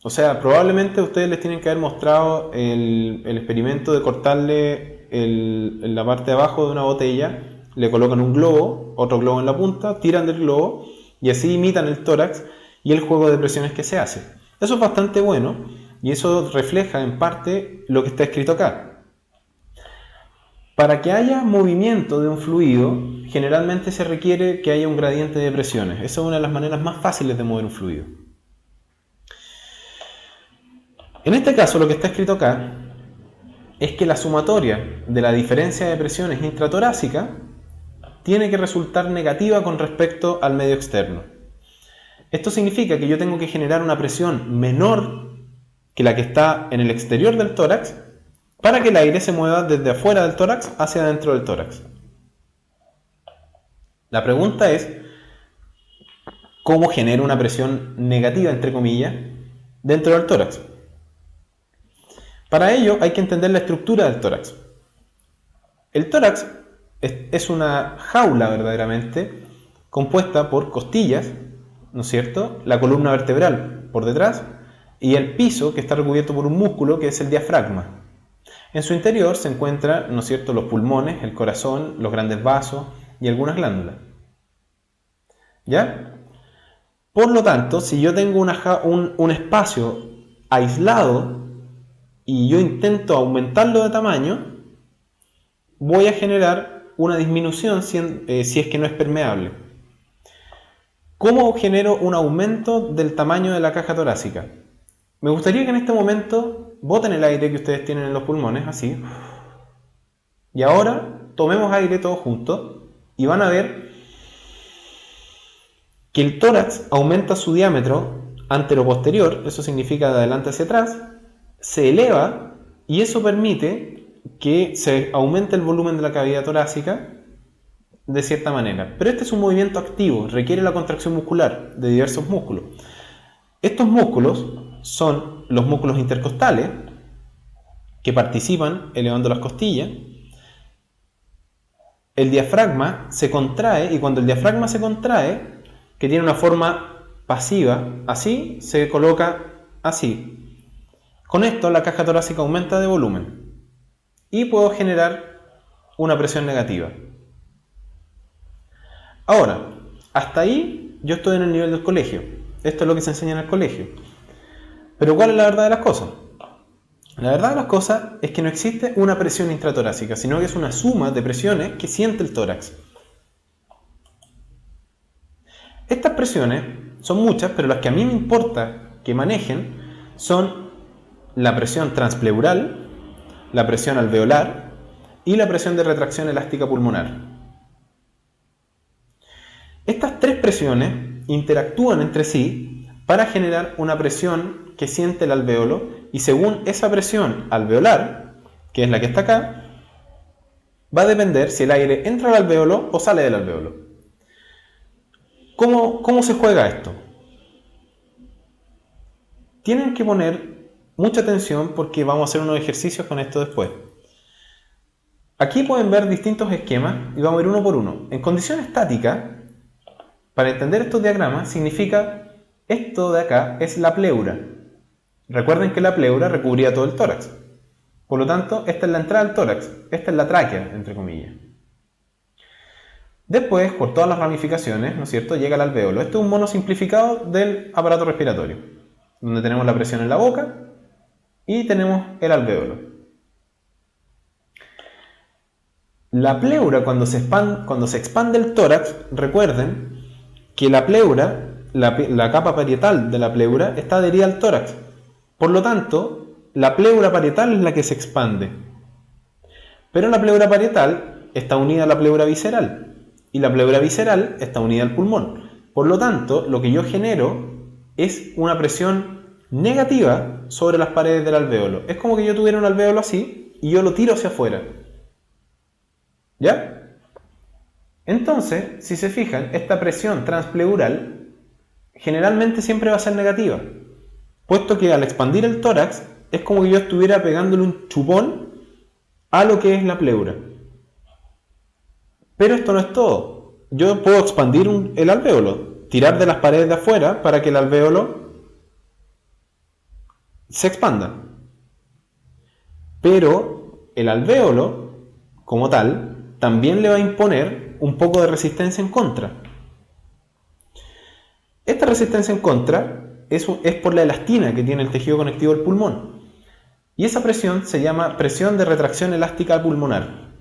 E: O sea, probablemente ustedes les tienen que haber mostrado el experimento de cortarle la parte de abajo de una botella, le colocan un globo, otro globo en la punta, tiran del globo y así imitan el tórax y el juego de presiones que se hace. Eso es bastante bueno y eso refleja en parte lo que está escrito acá. Para que haya movimiento de un fluido, generalmente se requiere que haya un gradiente de presiones. Esa es una de las maneras más fáciles de mover un fluido. En este caso, lo que está escrito acá es que la sumatoria de la diferencia de presiones intratorácica tiene que resultar negativa con respecto al medio externo. Esto significa que yo tengo que generar una presión menor que la que está en el exterior del tórax para que el aire se mueva desde afuera del tórax hacia adentro del tórax. La pregunta es, ¿cómo genero una presión negativa, entre comillas, dentro del tórax? Para ello hay que entender la estructura del tórax. El tórax es una jaula verdaderamente compuesta por costillas, ¿no es cierto?, la columna vertebral por detrás y el piso que está recubierto por un músculo que es el diafragma. En su interior se encuentran, ¿no es cierto?, los pulmones, el corazón, los grandes vasos y algunas glándulas. ¿Ya? Por lo tanto, si yo tengo un espacio aislado y yo intento aumentarlo de tamaño, voy a generar una disminución si es que no es permeable. ¿Cómo genero un aumento del tamaño de la caja torácica? Me gustaría que en este momento boten el aire que ustedes tienen en los pulmones, así. Y ahora tomemos aire todos juntos y van a ver que el tórax aumenta su diámetro antero-posterior, eso significa de adelante hacia atrás, se eleva y eso permite que se aumente el volumen de la cavidad torácica de cierta manera. Pero este es un movimiento activo, requiere la contracción muscular de diversos músculos. Estos músculos son los músculos intercostales, que participan elevando las costillas. El diafragma se contrae y cuando el diafragma se contrae, que tiene una forma pasiva, así, se coloca así. Con esto la caja torácica aumenta de volumen y puedo generar una presión negativa. Ahora, hasta ahí yo estoy en el nivel del colegio. Esto es lo que se enseña en el colegio. Pero ¿cuál es la verdad de las cosas? La verdad de las cosas es que no existe una presión intratorácica, sino que es una suma de presiones que siente el tórax. Estas presiones son muchas, pero las que a mí me importa que manejen son la presión transpleural, la presión alveolar y la presión de retracción elástica pulmonar. Estas tres presiones interactúan entre sí para generar una presión que siente el alvéolo y según esa presión alveolar, que es la que está acá, va a depender si el aire entra al alvéolo o sale del alvéolo. ¿Cómo se juega esto? Tienen que poner mucha atención porque vamos a hacer unos ejercicios con esto después. Aquí pueden ver distintos esquemas y vamos a ir uno por uno. En condición estática, para entender estos diagramas, significa esto de acá es la pleura. Recuerden que la pleura recubría todo el tórax. Por lo tanto, esta es la entrada al tórax, esta es la tráquea, entre comillas. Después, por todas las ramificaciones, ¿no es cierto?, llega al alvéolo. Este es un mono simplificado del aparato respiratorio, donde tenemos la presión en la boca y tenemos el alvéolo. La pleura, cuando se expande el tórax, recuerden que la pleura, la capa parietal de la pleura, está adherida al tórax. Por lo tanto, la pleura parietal es la que se expande. Pero la pleura parietal está unida a la pleura visceral. Y la pleura visceral está unida al pulmón. Por lo tanto, lo que yo genero es una presión negativa sobre las paredes del alvéolo. Es como que yo tuviera un alvéolo así y yo lo tiro hacia afuera. ¿Ya? Entonces, si se fijan, esta presión transpleural generalmente siempre va a ser negativa, puesto que al expandir el tórax es como que yo estuviera pegándole un chupón a lo que es la pleura. Pero esto no es todo. Yo puedo expandir el alvéolo, tirar de las paredes de afuera para que el alvéolo se expanda. Pero el alvéolo, como tal, también le va a imponer un poco de resistencia en contra. Esta resistencia en contra es por la elastina que tiene el tejido conectivo del pulmón. Y esa presión se llama presión de retracción elástica pulmonar.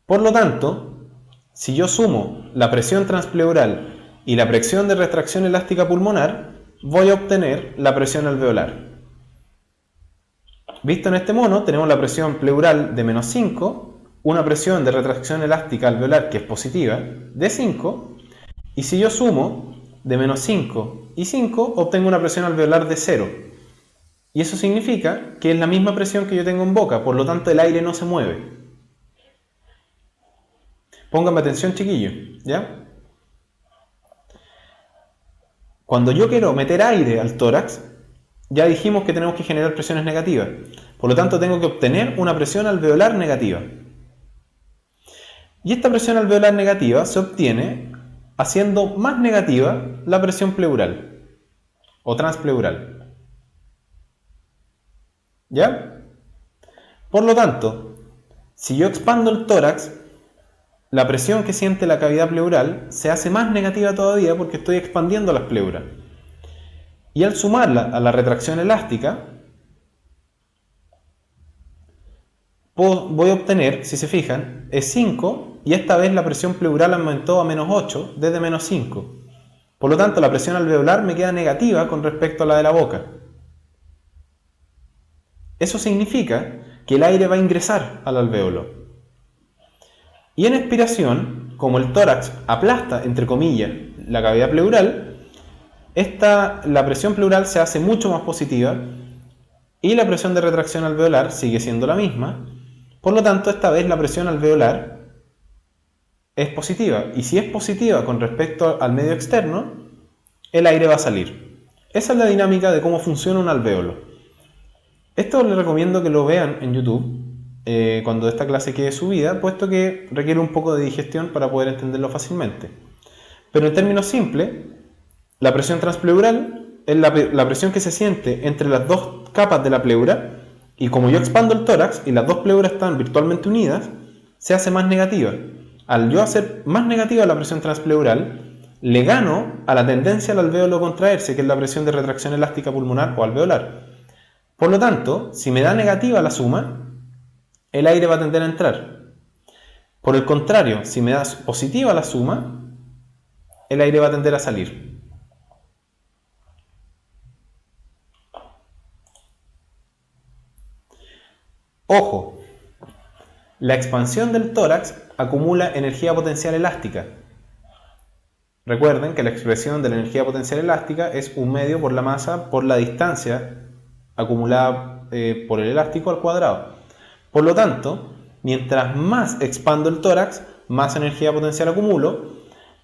E: Por lo tanto, si yo sumo la presión transpleural y la presión de retracción elástica pulmonar, voy a obtener la presión alveolar. Visto en este mono, tenemos la presión pleural de menos 5, una presión de retracción elástica alveolar que es positiva de 5, y si yo sumo de menos 5 y 5, obtengo una presión alveolar de 0. Y eso significa que es la misma presión que yo tengo en boca, por lo tanto el aire no se mueve. Pónganme atención, chiquillos, ¿ya? Cuando yo quiero meter aire al tórax, ya dijimos que tenemos que generar presiones negativas. Por lo tanto, tengo que obtener una presión alveolar negativa. Y esta presión alveolar negativa se obtiene haciendo más negativa la presión pleural o transpleural. ¿Ya? Por lo tanto, si yo expando el tórax, la presión que siente la cavidad pleural se hace más negativa todavía porque estoy expandiendo las pleuras. Y al sumarla a la retracción elástica, voy a obtener, si se fijan, es 5 y esta vez la presión pleural aumentó a menos 8 desde menos 5. Por lo tanto, la presión alveolar me queda negativa con respecto a la de la boca. Eso significa que el aire va a ingresar al alvéolo. Y en expiración, como el tórax aplasta, entre comillas, la cavidad pleural, la presión pleural se hace mucho más positiva y la presión de retracción alveolar sigue siendo la misma. Por lo tanto, esta vez la presión alveolar es positiva. Y si es positiva con respecto al medio externo, el aire va a salir. Esa es la dinámica de cómo funciona un alvéolo. Esto les recomiendo que lo vean en YouTube cuando esta clase quede subida, puesto que requiere un poco de digestión para poder entenderlo fácilmente. Pero en términos simples, la presión transpleural es la presión que se siente entre las dos capas de la pleura, y como yo expando el tórax y las dos pleuras están virtualmente unidas, se hace más negativa. Al yo hacer más negativa la presión transpleural, le gano a la tendencia al alvéolo a contraerse, que es la presión de retracción elástica pulmonar o alveolar. Por lo tanto, si me da negativa la suma, el aire va a tender a entrar. Por el contrario, si me da positiva la suma, el aire va a tender a salir. Ojo, la expansión del tórax acumula energía potencial elástica. Recuerden que la expresión de la energía potencial elástica es 1 medio por la masa por la distancia acumulada por el elástico al cuadrado. Por lo tanto, mientras más expando el tórax, más energía potencial acumulo,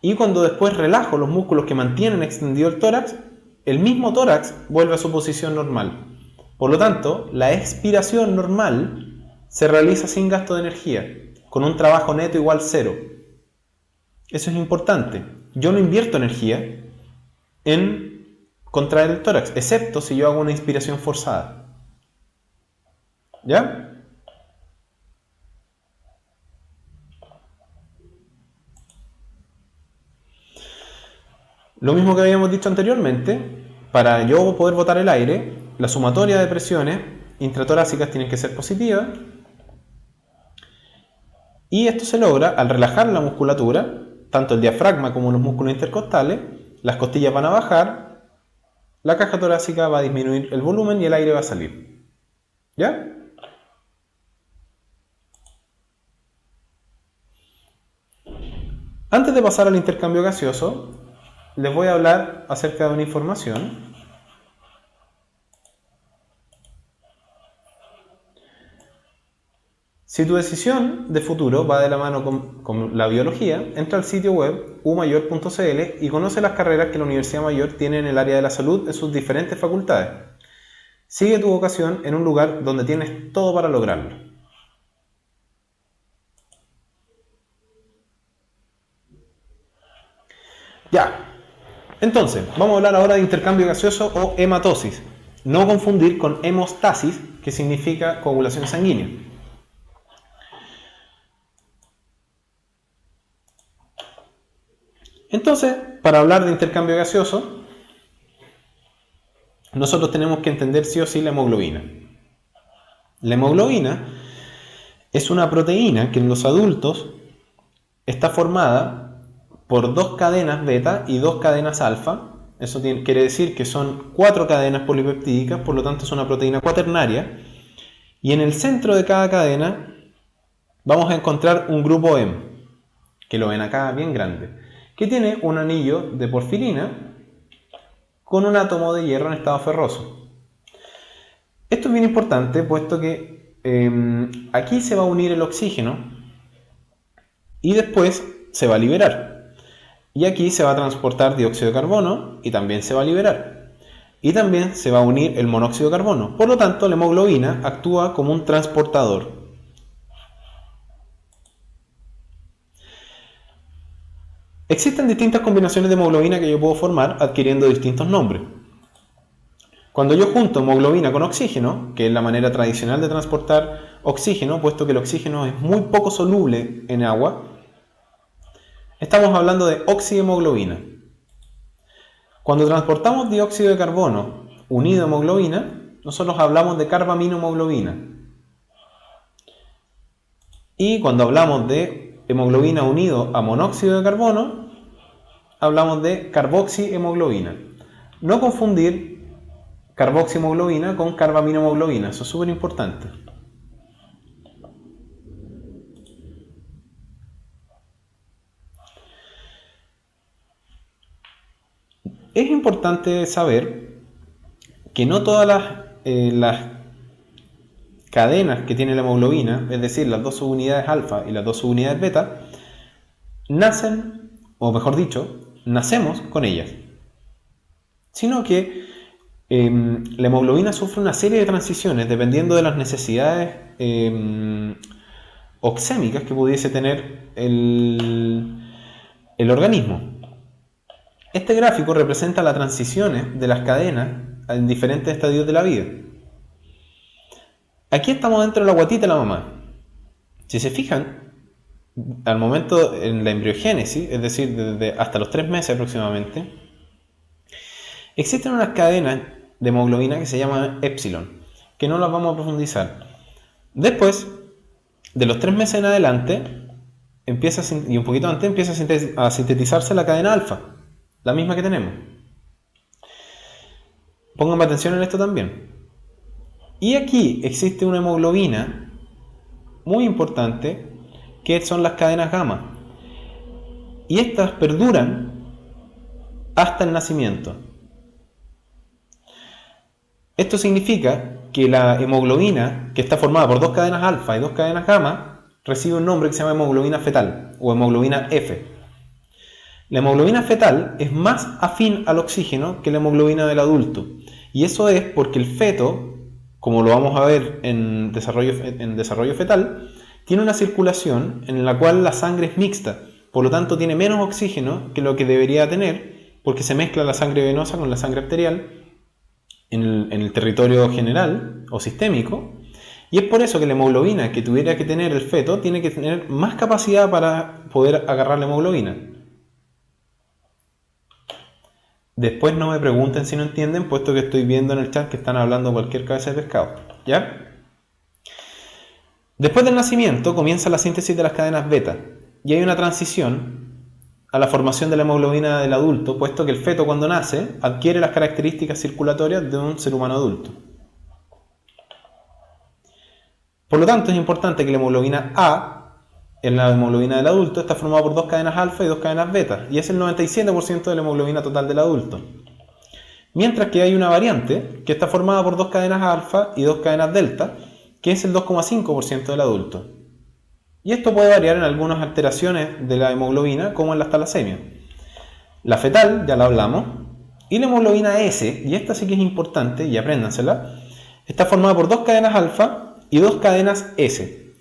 E: y cuando después relajo los músculos que mantienen extendido el tórax, el mismo tórax vuelve a su posición normal. Por lo tanto, la expiración normal se realiza sin gasto de energía, con un trabajo neto igual 0. Eso es importante. Yo no invierto energía en contraer el tórax, excepto si yo hago una inspiración forzada. ¿Ya? Lo mismo que habíamos dicho anteriormente, para yo poder botar el aire, la sumatoria de presiones intratorácicas tienen que ser positivas, y esto se logra al relajar la musculatura, tanto el diafragma como los músculos intercostales. Las costillas van a bajar, la caja torácica va a disminuir el volumen y el aire va a salir. ¿Ya? Antes de pasar al intercambio gaseoso, les voy a hablar acerca de una información. Si tu decisión de futuro va de la mano con la biología, entra al sitio web umayor.cl y conoce las carreras que la Universidad Mayor tiene en el área de la salud en sus diferentes facultades. Sigue tu vocación en un lugar donde tienes todo para lograrlo. Ya. Entonces, vamos a hablar ahora de intercambio gaseoso o hematosis. No confundir con hemostasis, que significa coagulación sanguínea. Entonces, para hablar de intercambio gaseoso, nosotros tenemos que entender sí o sí la hemoglobina. La hemoglobina es una proteína que en los adultos está formada por 2 cadenas beta y 2 cadenas alfa. Eso quiere decir que son 4 cadenas polipeptídicas, por lo tanto es una proteína cuaternaria. Y en el centro de cada cadena vamos a encontrar un grupo M, que lo ven acá bien grande, que tiene un anillo de porfirina con un átomo de hierro en estado ferroso. Esto es bien importante, puesto que aquí se va a unir el oxígeno y después se va a liberar. Y aquí se va a transportar dióxido de carbono y también se va a liberar. Y también se va a unir el monóxido de carbono. Por lo tanto, la hemoglobina actúa como un transportador. Existen distintas combinaciones de hemoglobina que yo puedo formar adquiriendo distintos nombres. Cuando yo junto hemoglobina con oxígeno, que es la manera tradicional de transportar oxígeno, puesto que el oxígeno es muy poco soluble en agua, estamos hablando de oxihemoglobina. Cuando transportamos dióxido de carbono unido a hemoglobina, nosotros hablamos de carbaminohemoglobina. Y cuando hablamos de hemoglobina unido a monóxido de carbono, hablamos de carboxihemoglobina. No confundir carboxihemoglobina con carbaminohemoglobina, eso es súper importante. Es importante saber que no todas las cadenas que tiene la hemoglobina, es decir, las dos subunidades alfa y las dos subunidades beta, nacen, o mejor dicho, nacemos con ellas. Sino que la hemoglobina sufre una serie de transiciones dependiendo de las necesidades oxémicas que pudiese tener el organismo. Este gráfico representa las transiciones de las cadenas en diferentes estadios de la vida. Aquí estamos dentro de la guatita de la mamá. Si se fijan, al momento en la embriogénesis, es decir, desde hasta los 3 meses aproximadamente, existen unas cadenas de hemoglobina que se llaman épsilon, que no las vamos a profundizar. Después, de los 3 meses en adelante, y un poquito antes, empieza a sintetizarse la cadena alfa, la misma que tenemos. Pónganme atención en esto también. Y aquí existe una hemoglobina muy importante, que son las cadenas gamma. Y estas perduran hasta el nacimiento. Esto significa que la hemoglobina, que está formada por 2 cadenas alfa y 2 cadenas gamma, recibe un nombre que se llama hemoglobina fetal o hemoglobina F. La hemoglobina fetal es más afín al oxígeno que la hemoglobina del adulto. Y eso es porque el feto, como lo vamos a ver en desarrollo fetal, tiene una circulación en la cual la sangre es mixta. Por lo tanto, tiene menos oxígeno que lo que debería tener, porque se mezcla la sangre venosa con la sangre arterial en el territorio general o sistémico. Y es por eso que la hemoglobina que tuviera que tener el feto tiene que tener más capacidad para poder agarrar la hemoglobina. Después no me pregunten si no entienden, puesto que estoy viendo en el chat que están hablando cualquier cabeza de pescado. ¿Ya? Después del nacimiento comienza la síntesis de las cadenas beta y hay una transición a la formación de la hemoglobina del adulto, puesto que el feto cuando nace adquiere las características circulatorias de un ser humano adulto. Por lo tanto, es importante que la hemoglobina A, en la hemoglobina del adulto, está formada por 2 cadenas alfa y 2 cadenas beta, y es el 97% de la hemoglobina total del adulto. Mientras que hay una variante que está formada por 2 cadenas alfa y 2 cadenas delta, que es el 2,5% del adulto. Y esto puede variar en algunas alteraciones de la hemoglobina, como en la talasemia. La fetal, ya la hablamos, y la hemoglobina S, y esta sí que es importante, y apréndansela, está formada por 2 cadenas alfa y 2 cadenas S.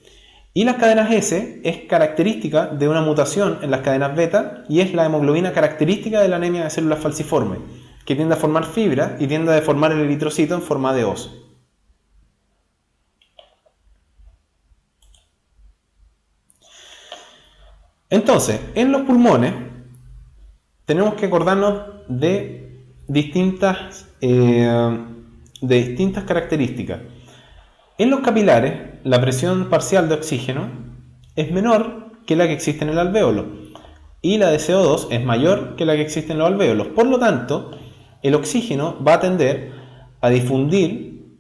E: Y las cadenas S es característica de una mutación en las cadenas beta y es la hemoglobina característica de la anemia de células falciformes, que tiende a formar fibra y tiende a deformar el eritrocito en forma de os. Entonces, en los pulmones tenemos que acordarnos de distintas características. En los capilares, la presión parcial de oxígeno es menor que la que existe en el alvéolo y la de CO2 es mayor que la que existe en los alvéolos. Por lo tanto, el oxígeno va a tender a difundir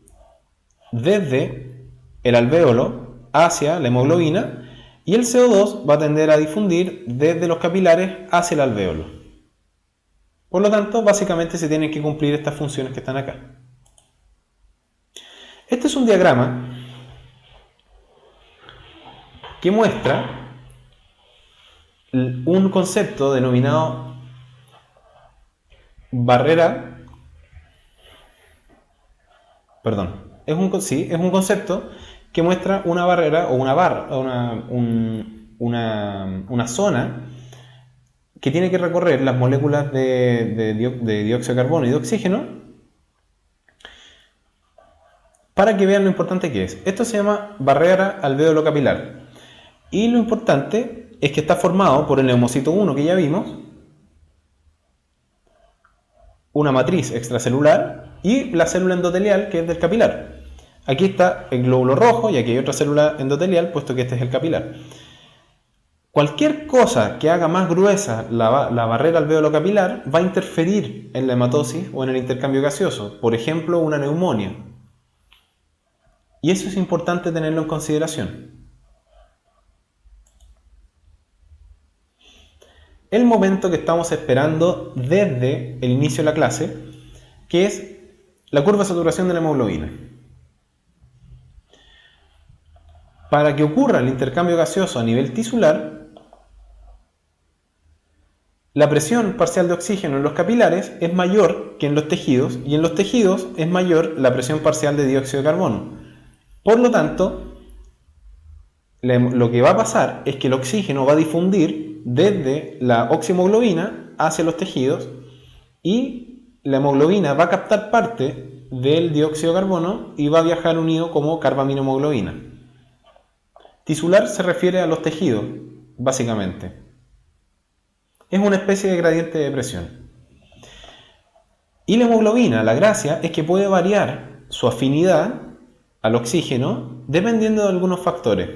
E: desde el alvéolo hacia la hemoglobina y el CO2 va a tender a difundir desde los capilares hacia el alvéolo. Por lo tanto, básicamente se tienen que cumplir estas funciones que están acá. Este es un diagrama que muestra un concepto denominado barrera. Es un concepto que muestra una barrera o una barra, una zona que tiene que recorrer las moléculas de dióxido de carbono y de oxígeno para que vean lo importante que es. Esto se llama barrera alvéolo capilar. Y lo importante es que está formado por el neumocito 1 que ya vimos, una matriz extracelular y la célula endotelial que es del capilar. Aquí está el glóbulo rojo y aquí hay otra célula endotelial, puesto que este es el capilar. Cualquier cosa que haga más gruesa la barrera alvéolo capilar va a interferir en la hematosis o en el intercambio gaseoso. Por ejemplo, una neumonía. Y eso es importante tenerlo en consideración. El momento que estamos esperando desde el inicio de la clase, que es la curva de saturación de la hemoglobina. Para que ocurra el intercambio gaseoso a nivel tisular, la presión parcial de oxígeno en los capilares es mayor que en los tejidos, y en los tejidos es mayor la presión parcial de dióxido de carbono. Por lo tanto, lo que va a pasar es que el oxígeno va a difundir desde la oxihemoglobina hacia los tejidos y la hemoglobina va a captar parte del dióxido de carbono y va a viajar unido como carbaminohemoglobina. Tisular se refiere a los tejidos, básicamente. Es una especie de gradiente de presión. Y la hemoglobina, la gracia es que puede variar su afinidad al oxígeno dependiendo de algunos factores.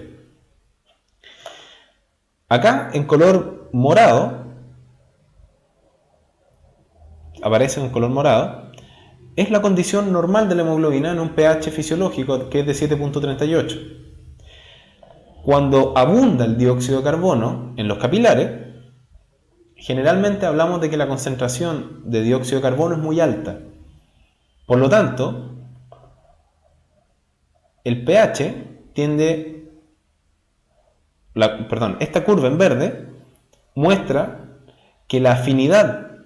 E: Acá, en color morado, aparece en color morado, es la condición normal de la hemoglobina en un pH fisiológico que es de 7.38. Cuando abunda el dióxido de carbono en los capilares, generalmente hablamos de que la concentración de dióxido de carbono es muy alta. Por lo tanto, el pH tiende... esta curva en verde muestra que la afinidad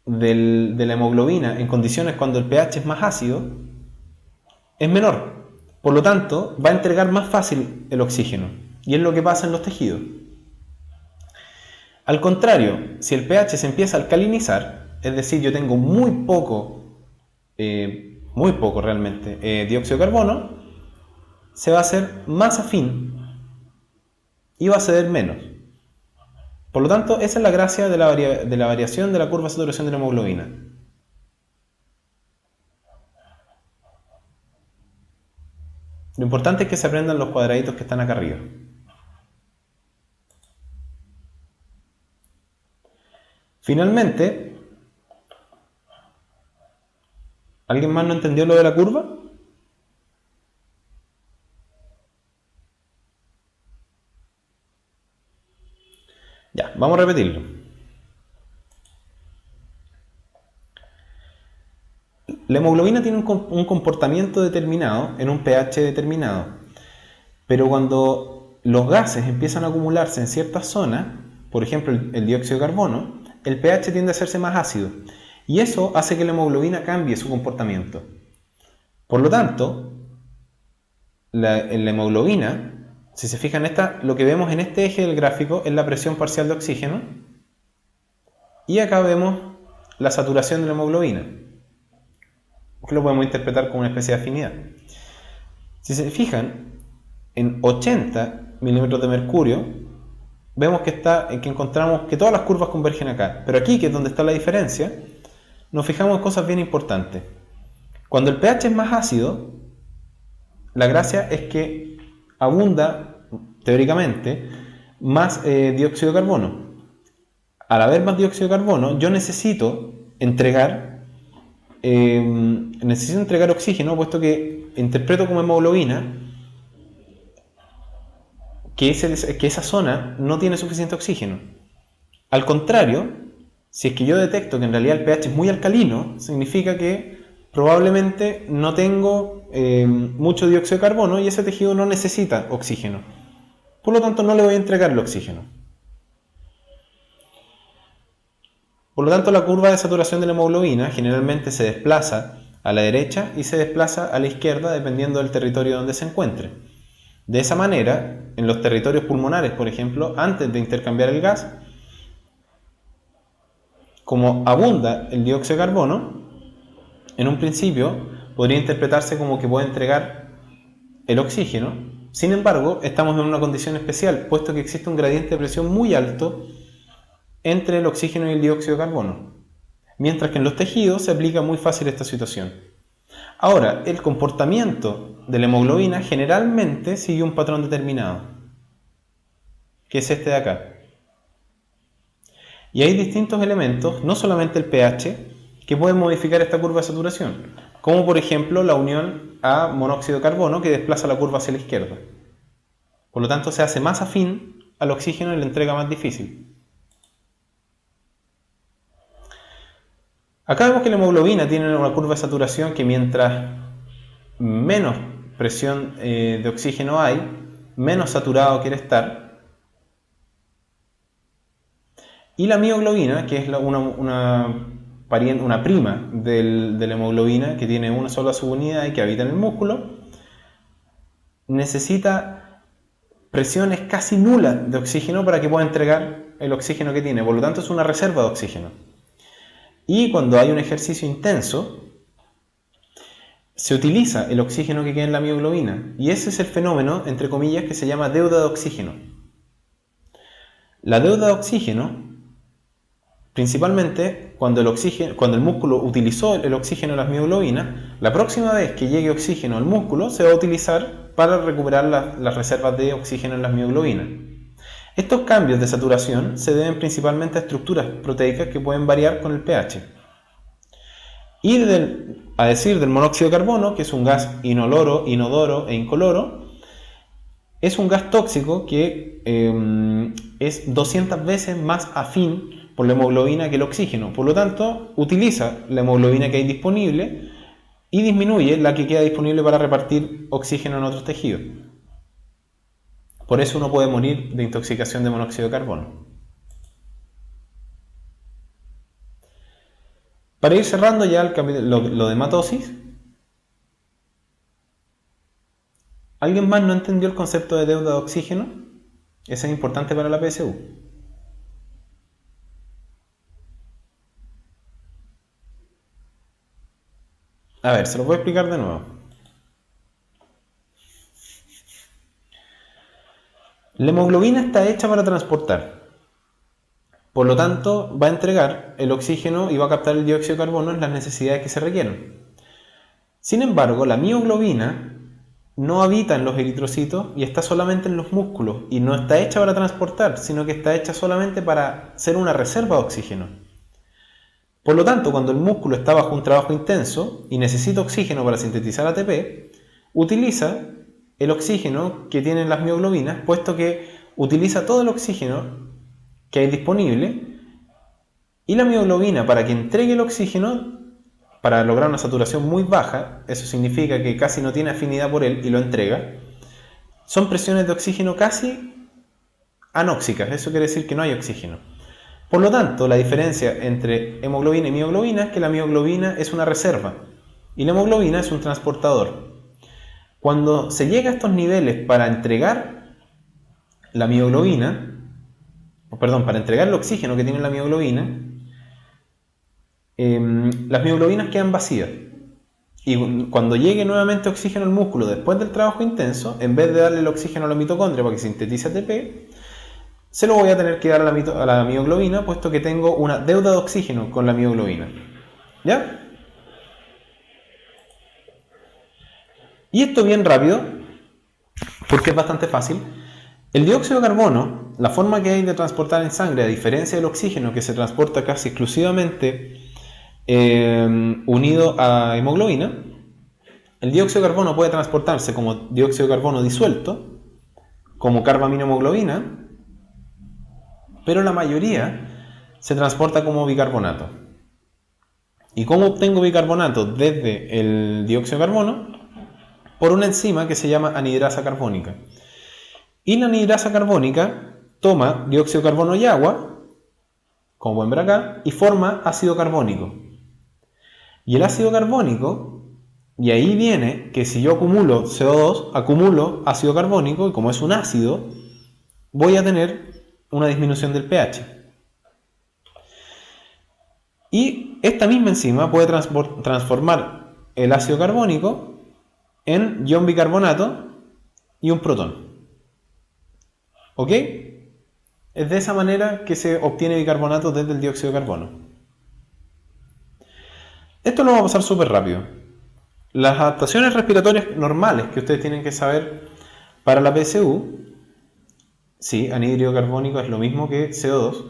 E: de la hemoglobina en condiciones cuando el pH es más ácido es menor. Por lo tanto, va a entregar más fácil el oxígeno. Y es lo que pasa en los tejidos. Al contrario, si el pH se empieza a alcalinizar, es decir, yo tengo muy poco realmente, dióxido de carbono, se va a hacer más afín y va a ceder menos. Por lo tanto, esa es la gracia de la variación de la curva de saturación de la hemoglobina. Lo importante es que se aprendan los cuadraditos que están acá arriba. Finalmente, ¿alguien más no entendió lo de la curva? Ya, vamos a repetirlo. La hemoglobina tiene un comportamiento determinado en un pH determinado, pero cuando los gases empiezan a acumularse en ciertas zonas, por ejemplo el dióxido de carbono, el pH tiende a hacerse más ácido y eso hace que la hemoglobina cambie su comportamiento. Por lo tanto, la hemoglobina, si se fijan, lo que vemos en este eje del gráfico es la presión parcial de oxígeno y acá vemos la saturación de la hemoglobina, que lo podemos interpretar como una especie de afinidad. Si se fijan, en 80 milímetros de mercurio vemos que encontramos que todas las curvas convergen acá, pero aquí, que es donde está la diferencia, nos fijamos en cosas bien importantes. Cuando el pH es más ácido, la gracia es que abunda, teóricamente, más dióxido de carbono. Al haber más dióxido de carbono, yo necesito entregar oxígeno, puesto que interpreto como hemoglobina que esa zona no tiene suficiente oxígeno. Al contrario, si es que yo detecto que en realidad el pH es muy alcalino, significa que probablemente no tengo mucho dióxido de carbono y ese tejido no necesita oxígeno. Por lo tanto, no le voy a entregar el oxígeno. Por lo tanto, la curva de saturación de la hemoglobina generalmente se desplaza a la derecha y se desplaza a la izquierda dependiendo del territorio donde se encuentre. De esa manera, en los territorios pulmonares, por ejemplo, antes de intercambiar el gas, como abunda el dióxido de carbono, en un principio podría interpretarse como que puede entregar el oxígeno. Sin embargo, estamos en una condición especial, puesto que existe un gradiente de presión muy alto entre el oxígeno y el dióxido de carbono, mientras que en los tejidos se aplica muy fácil esta situación. Ahora, el comportamiento de la hemoglobina generalmente sigue un patrón determinado, que es este de acá. Y hay distintos elementos, no solamente el pH, que pueden modificar esta curva de saturación, como por ejemplo la unión a monóxido de carbono que desplaza la curva hacia la izquierda. Por lo tanto, se hace más afín al oxígeno y la entrega más difícil. Acá vemos que la hemoglobina tiene una curva de saturación que mientras menos presión de oxígeno hay, menos saturado quiere estar. Y la mioglobina, que es una prima de la hemoglobina, que tiene una sola subunidad y que habita en el músculo, necesita presiones casi nulas de oxígeno para que pueda entregar el oxígeno que tiene. Por lo tanto, es una reserva de oxígeno. Y cuando hay un ejercicio intenso, se utiliza el oxígeno que queda en la mioglobina. Y ese es el fenómeno, entre comillas, que se llama deuda de oxígeno. La deuda de oxígeno, principalmente cuando el músculo utilizó el oxígeno en las mioglobinas, la próxima vez que llegue oxígeno al músculo se va a utilizar para recuperar las reservas de oxígeno en las mioglobinas. Estos cambios de saturación se deben principalmente a estructuras proteicas que pueden variar con el pH. Y a decir del monóxido de carbono, que es un gas inoloro, inodoro e incoloro, es un gas tóxico que es 200 veces más afín por la hemoglobina que el oxígeno. Por lo tanto, utiliza la hemoglobina que hay disponible y disminuye la que queda disponible para repartir oxígeno en otros tejidos. Por eso uno puede morir de intoxicación de monóxido de carbono. Para ir cerrando ya lo de hematosis, ¿alguien más no entendió el concepto de deuda de oxígeno? Ese es importante para la PSU. A ver, se lo voy a explicar de nuevo. La hemoglobina está hecha para transportar. Por lo tanto, va a entregar el oxígeno y va a captar el dióxido de carbono en las necesidades que se requieren. Sin embargo, la mioglobina no habita en los eritrocitos y está solamente en los músculos y no está hecha para transportar, sino que está hecha solamente para ser una reserva de oxígeno. Por lo tanto, cuando el músculo está bajo un trabajo intenso y necesita oxígeno para sintetizar ATP, utiliza el oxígeno que tienen las mioglobinas, puesto que utiliza todo el oxígeno que hay disponible, y la mioglobina, para que entregue el oxígeno, para lograr una saturación muy baja, eso significa que casi no tiene afinidad por él y lo entrega, son presiones de oxígeno casi anóxicas, eso quiere decir que no hay oxígeno. Por lo tanto, la diferencia entre hemoglobina y mioglobina es que la mioglobina es una reserva y la hemoglobina es un transportador. Cuando se llega a estos niveles para entregar la mioglobina, para entregar el oxígeno que tiene la mioglobina, las mioglobinas quedan vacías. Y cuando llegue nuevamente oxígeno al músculo después del trabajo intenso, en vez de darle el oxígeno a la mitocondria para que sintetice ATP, se lo voy a tener que dar a la mioglobina, puesto que tengo una deuda de oxígeno con la mioglobina. ¿Ya? Y esto bien rápido, porque es bastante fácil. El dióxido de carbono, la forma que hay de transportar en sangre, a diferencia del oxígeno que se transporta casi exclusivamente unido a hemoglobina, el dióxido de carbono puede transportarse como dióxido de carbono disuelto, como carbaminohemoglobina, pero la mayoría se transporta como bicarbonato. ¿Y cómo obtengo bicarbonato desde el dióxido de carbono? Por una enzima que se llama anhidrasa carbónica. Y la anhidrasa carbónica toma dióxido de carbono y agua, como pueden ver acá, y forma ácido carbónico. Y el ácido carbónico, y ahí viene que si yo acumulo CO2, acumulo ácido carbónico, y como es un ácido, voy a tener una disminución del pH. Y esta misma enzima puede transformar el ácido carbónico en ion bicarbonato y un protón. ¿Ok? Es de esa manera que se obtiene bicarbonato desde el dióxido de carbono. Esto lo vamos a pasar súper rápido. Las adaptaciones respiratorias normales que ustedes tienen que saber para la PSU, sí, anhídrido carbónico es lo mismo que CO2.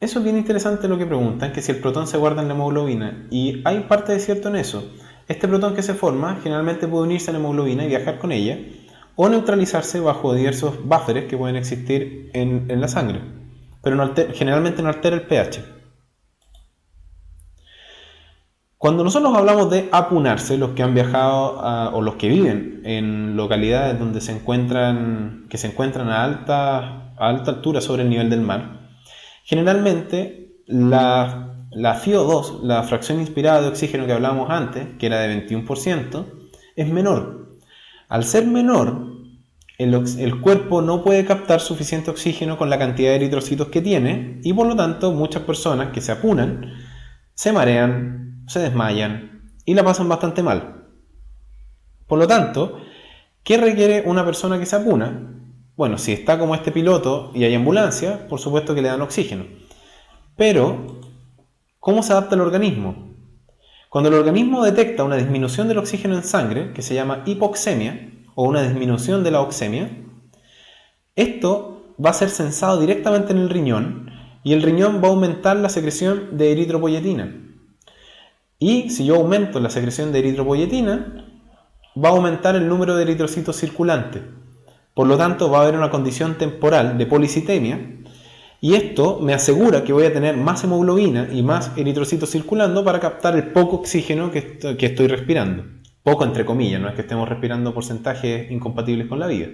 E: Eso es bien interesante lo que preguntan, que si el protón se guarda en la hemoglobina, y hay parte de cierto en eso. Este protón que se forma generalmente puede unirse a la hemoglobina y viajar con ella, o neutralizarse bajo diversos bufferes que pueden existir en la sangre, pero generalmente no altera el pH. Cuando nosotros hablamos de apunarse, los que han viajado o los que viven en localidades donde se encuentran a alta altura sobre el nivel del mar, generalmente la FiO2, la fracción inspirada de oxígeno que hablábamos antes, que era de 21%, es menor. Al ser menor, el cuerpo no puede captar suficiente oxígeno con la cantidad de eritrocitos que tiene, y por lo tanto muchas personas que se apunan se marean, se desmayan y la pasan bastante mal. Por lo tanto, ¿qué requiere una persona que se apuna? Bueno, si está como este piloto y hay ambulancia, por supuesto que le dan oxígeno. Pero, ¿cómo se adapta el organismo? Cuando el organismo detecta una disminución del oxígeno en sangre, que se llama hipoxemia, o una disminución de la oxemia, esto va a ser sensado directamente en el riñón, y el riñón va a aumentar la secreción de eritropoyetina. Y si yo aumento la secreción de eritropoyetina, va a aumentar el número de eritrocitos circulantes. Por lo tanto, va a haber una condición temporal de policitemia, y esto me asegura que voy a tener más hemoglobina y más eritrocitos circulando para captar el poco oxígeno que estoy respirando. Poco entre comillas, no es que estemos respirando porcentajes incompatibles con la vida.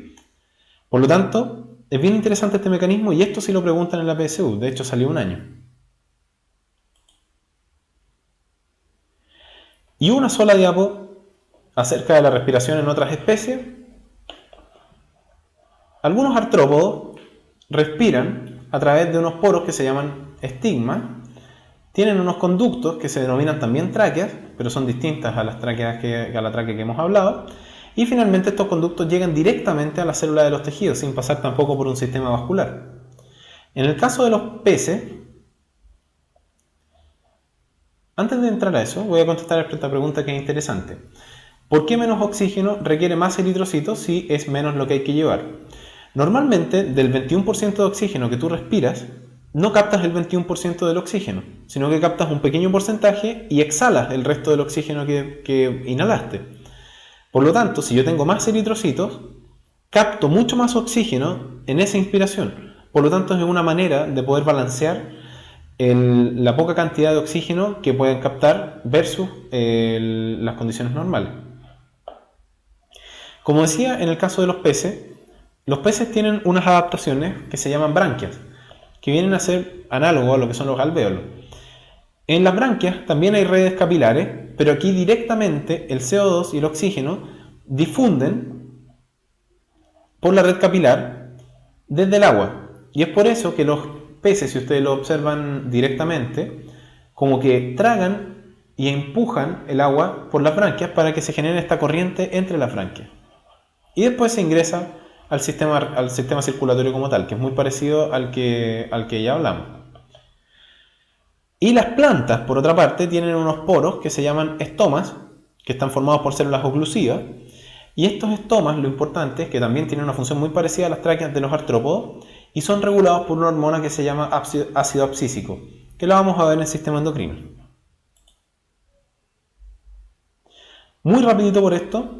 E: Por lo tanto, es bien interesante este mecanismo, y esto sí lo preguntan en la PSU, de hecho salió un año. Y una sola diapo acerca de la respiración en otras especies. Algunos artrópodos respiran a través de unos poros que se llaman estigmas. Tienen unos conductos que se denominan también tráqueas, pero son distintas a las tráqueas a la tráquea que hemos hablado. Y finalmente estos conductos llegan directamente a la célula de los tejidos, sin pasar tampoco por un sistema vascular. En el caso de los peces, antes de entrar a eso, voy a contestar esta pregunta que es interesante. ¿Por qué menos oxígeno requiere más eritrocitos si es menos lo que hay que llevar? Normalmente, del 21% de oxígeno que tú respiras, no captas el 21% del oxígeno, sino que captas un pequeño porcentaje y exhalas el resto del oxígeno que inhalaste. Por lo tanto, si yo tengo más eritrocitos, capto mucho más oxígeno en esa inspiración. Por lo tanto, es una manera de poder balancear la poca cantidad de oxígeno que pueden captar versus las condiciones normales. Como decía, en el caso de los peces tienen unas adaptaciones que se llaman branquias, que vienen a ser análogos a lo que son los alvéolos. En las branquias también hay redes capilares, pero aquí directamente el CO2 y el oxígeno difunden por la red capilar desde el agua. Y es por eso que los peces, si ustedes lo observan directamente, como que tragan y empujan el agua por las branquias para que se genere esta corriente entre las branquias. Y después se ingresa al sistema circulatorio como tal, que es muy parecido al que ya hablamos. Y las plantas, por otra parte, tienen unos poros que se llaman estomas, que están formados por células oclusivas, y estos estomas, lo importante es que también tienen una función muy parecida a las tráqueas de los artrópodos, y son regulados por una hormona que se llama ácido abscísico, que la vamos a ver en el sistema endocrino. Muy rapidito por esto.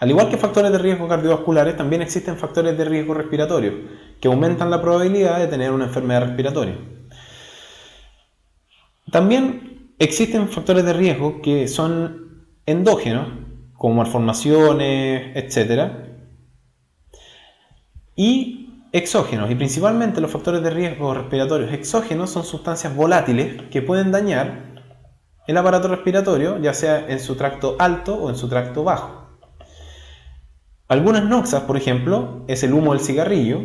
E: Al igual que factores de riesgo cardiovasculares, también existen factores de riesgo respiratorios que aumentan la probabilidad de tener una enfermedad respiratoria. También existen factores de riesgo que son endógenos, como malformaciones, etc. Y exógenos, y principalmente los factores de riesgo respiratorios exógenos son sustancias volátiles que pueden dañar el aparato respiratorio, ya sea en su tracto alto o en su tracto bajo. Algunas noxas, por ejemplo, es el humo del cigarrillo,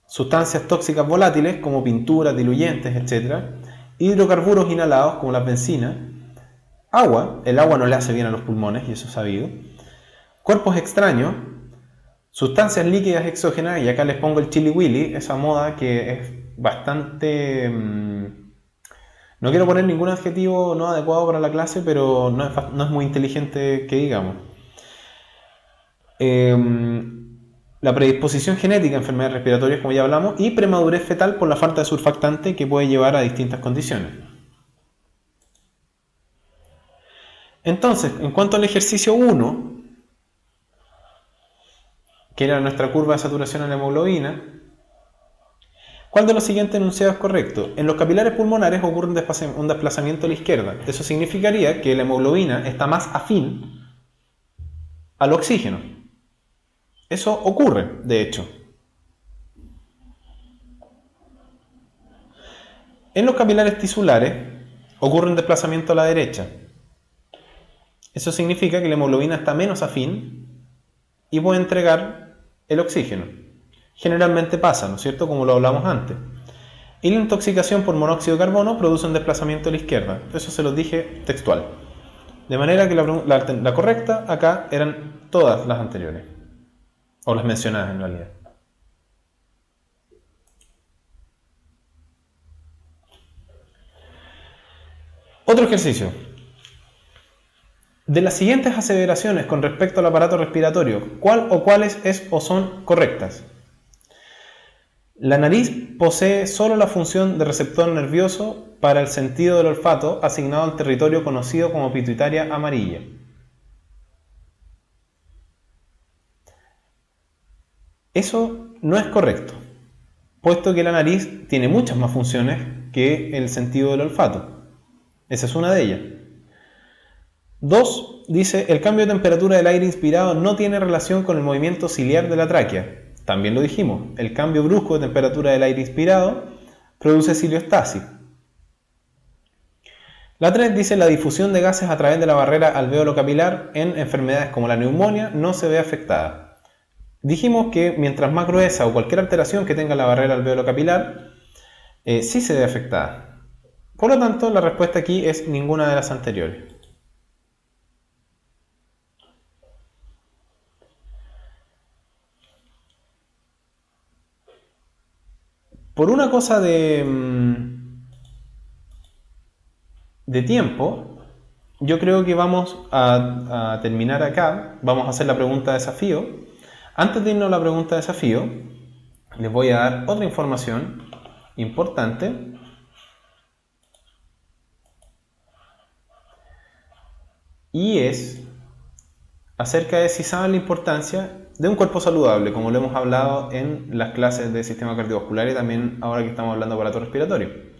E: sustancias tóxicas volátiles como pinturas, diluyentes, etc., hidrocarburos inhalados como las bencinas, agua, el agua no le hace bien a los pulmones y eso es sabido, cuerpos extraños, sustancias líquidas exógenas, y acá les pongo el chili willy, esa moda que es bastante No quiero poner ningún adjetivo no adecuado para la clase, pero no es muy inteligente que digamos. La predisposición genética a enfermedades respiratorias, como ya hablamos, y premadurez fetal por la falta de surfactante que puede llevar a distintas condiciones. Entonces, en cuanto al ejercicio 1, que era nuestra curva de saturación en la hemoglobina, ¿cuál de los siguientes enunciados es correcto? En los capilares pulmonares ocurre un desplazamiento a la izquierda. Eso significaría que la hemoglobina está más afín al oxígeno. Eso ocurre, de hecho. En los capilares tisulares ocurre un desplazamiento a la derecha. Eso significa que la hemoglobina está menos afín y puede entregar el oxígeno. Generalmente pasa, ¿no es cierto? Como lo hablamos antes. Y la intoxicación por monóxido de carbono produce un desplazamiento a la izquierda. Eso se los dije textual. De manera que la correcta acá eran todas las anteriores. O las mencionadas en realidad. Otro ejercicio. De las siguientes aseveraciones con respecto al aparato respiratorio, ¿cuál o cuáles es o son correctas? La nariz posee solo la función de receptor nervioso para el sentido del olfato asignado al territorio conocido como pituitaria amarilla. Eso no es correcto, puesto que la nariz tiene muchas más funciones que el sentido del olfato. Esa es una de ellas. 2. Dice, el cambio de temperatura del aire inspirado no tiene relación con el movimiento ciliar de la tráquea. También lo dijimos, el cambio brusco de temperatura del aire inspirado produce ciliostasis. La 3 dice, la difusión de gases a través de la barrera alveolo capilar en enfermedades como la neumonía no se ve afectada. Dijimos que mientras más gruesa o cualquier alteración que tenga la barrera alveolo capilar, sí se ve afectada. Por lo tanto, la respuesta aquí es ninguna de las anteriores. Por una cosa de tiempo, yo creo que vamos a terminar acá. Vamos a hacer la pregunta de desafío. Antes de irnos a la pregunta de desafío, les voy a dar otra información importante. Y es acerca de si saben la importancia de un cuerpo saludable, como lo hemos hablado en las clases de sistema cardiovascular y también ahora que estamos hablando de aparato respiratorio.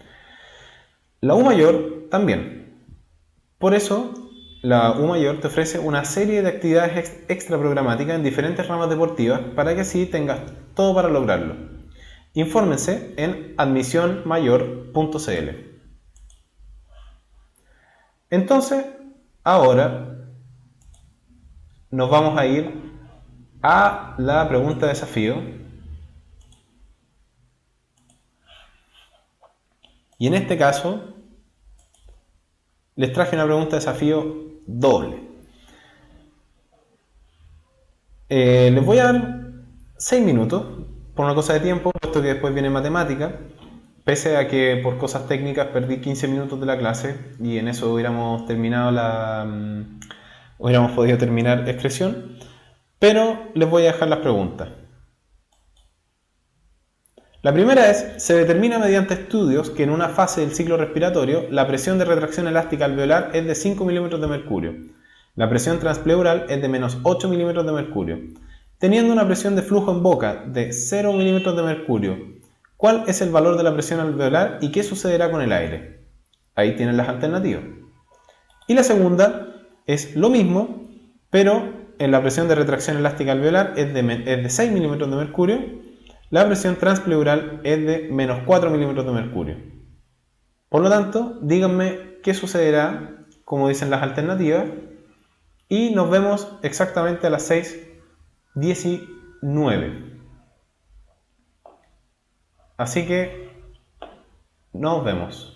E: La U mayor también. Por eso, la U mayor te ofrece una serie de actividades extra programáticas en diferentes ramas deportivas para que así tengas todo para lograrlo. Infórmense en admisionmayor.cl. Entonces, ahora nos vamos a ir a la pregunta de desafío. Y en este caso, les traje una pregunta de desafío doble. Les voy a dar 6 minutos, por una cosa de tiempo, puesto que después viene matemática, pese a que por cosas técnicas perdí 15 minutos de la clase y en eso hubiéramos podido terminar excreción, pero les voy a dejar las preguntas. La primera es, se determina mediante estudios que en una fase del ciclo respiratorio la presión de retracción elástica alveolar es de 5 milímetros de mercurio. La presión transpleural es de menos 8 milímetros de mercurio. Teniendo una presión de flujo en boca de 0 milímetros de mercurio, ¿cuál es el valor de la presión alveolar y qué sucederá con el aire? Ahí tienen las alternativas. Y la segunda es lo mismo, pero en la presión de retracción elástica alveolar es de 6 milímetros de mercurio. La presión transpleural es de menos 4 milímetros de mercurio. Por lo tanto, díganme qué sucederá, como dicen las alternativas, y nos vemos exactamente a las 6:19. Así que nos vemos.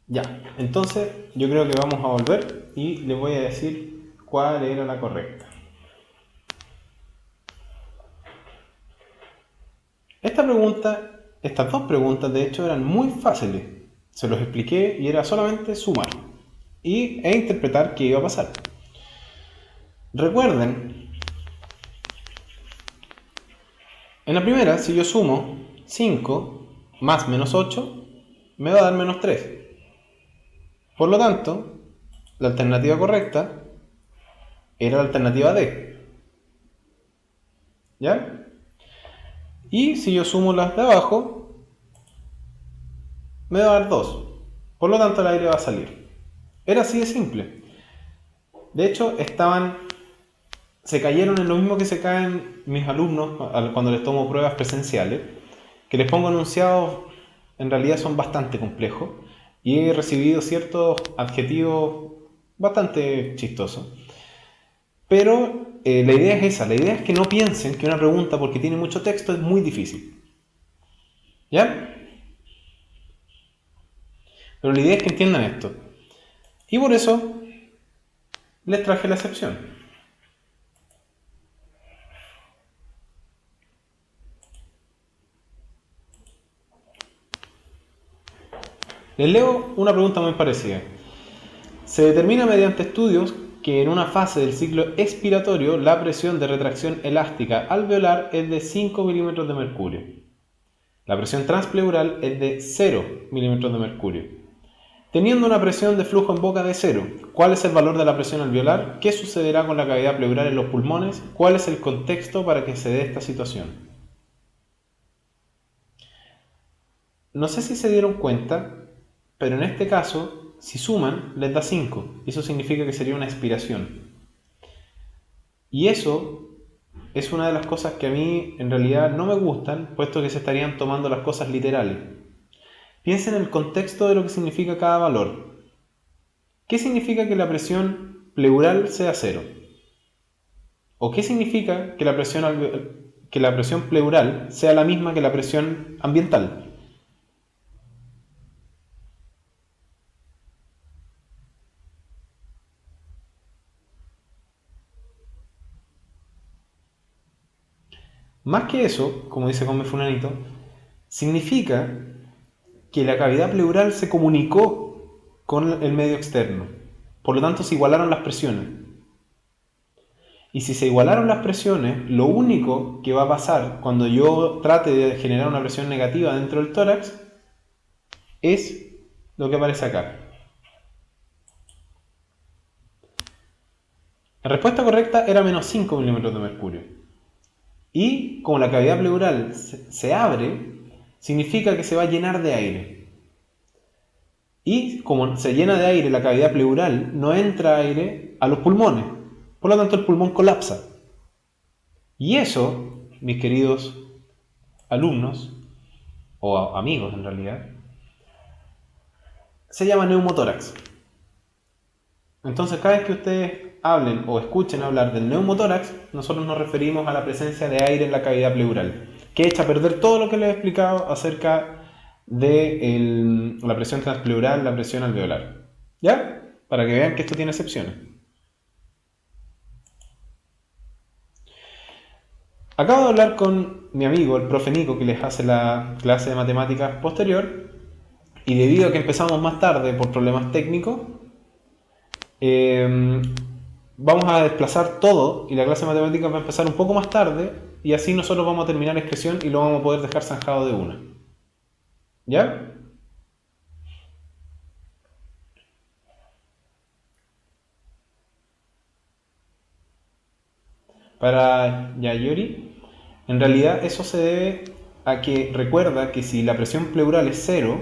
E: Ya, entonces yo creo que vamos a volver y les voy a decir cuál era la correcta. Estas dos preguntas de hecho eran muy fáciles. Se los expliqué y era solamente sumar e interpretar qué iba a pasar. Recuerden, en la primera, si yo sumo 5 más menos 8, me va a dar menos 3. Por lo tanto, la alternativa correcta era la alternativa D. ¿Ya? Y si yo sumo las de abajo, me va a dar 2. Por lo tanto, el aire va a salir. Era así de simple. De hecho, se cayeron en lo mismo que se caen mis alumnos cuando les tomo pruebas presenciales, que les pongo enunciados, en realidad son bastante complejos, y he recibido ciertos adjetivos bastante chistosos. Pero la idea es esa, la idea es que no piensen que una pregunta, porque tiene mucho texto, es muy difícil. ¿Ya? Pero la idea es que entiendan esto. Y por eso les traje la excepción. Les leo una pregunta muy parecida. Se determina mediante estudios que en una fase del ciclo expiratorio la presión de retracción elástica alveolar es de 5 milímetros de mercurio. La presión transpleural es de 0 milímetros de mercurio. Teniendo una presión de flujo en boca de 0, ¿cuál es el valor de la presión alveolar? ¿Qué sucederá con la cavidad pleural en los pulmones? ¿Cuál es el contexto para que se dé esta situación? No sé si se dieron cuenta, pero en este caso, si suman, les da 5. Eso significa que sería una expiración. Y eso es una de las cosas que a mí en realidad no me gustan, puesto que se estarían tomando las cosas literales. Piensen en el contexto de lo que significa cada valor. ¿Qué significa que la presión pleural sea 0? ¿O qué significa que la presión pleural sea la misma que la presión ambiental? Más que eso, como dice Come Funanito, significa que la cavidad pleural se comunicó con el medio externo. Por lo tanto, se igualaron las presiones. Y si se igualaron las presiones, lo único que va a pasar cuando yo trate de generar una presión negativa dentro del tórax es lo que aparece acá. La respuesta correcta era menos 5 milímetros de mercurio. Y como la cavidad pleural se abre, significa que se va a llenar de aire. Y como se llena de aire la cavidad pleural, no entra aire a los pulmones. Por lo tanto, el pulmón colapsa. Y eso, mis queridos alumnos, o amigos en realidad, se llama neumotórax. Entonces, cada vez que ustedes hablen o escuchen hablar del neumotórax, nosotros nos referimos a la presencia de aire en la cavidad pleural, que echa a perder todo lo que les he explicado acerca de la presión transpleural, la presión alveolar. ¿Ya? Para que vean que esto tiene excepciones. Acabo de hablar con mi amigo, el profe Nico, que les hace la clase de matemáticas posterior, y debido a que empezamos más tarde por problemas técnicos, vamos a desplazar todo y la clase de matemáticas va a empezar un poco más tarde y así nosotros vamos a terminar la expresión y lo vamos a poder dejar zanjado de una. ¿Ya? Para Yayori, en realidad eso se debe a que recuerda que si la presión pleural es 0,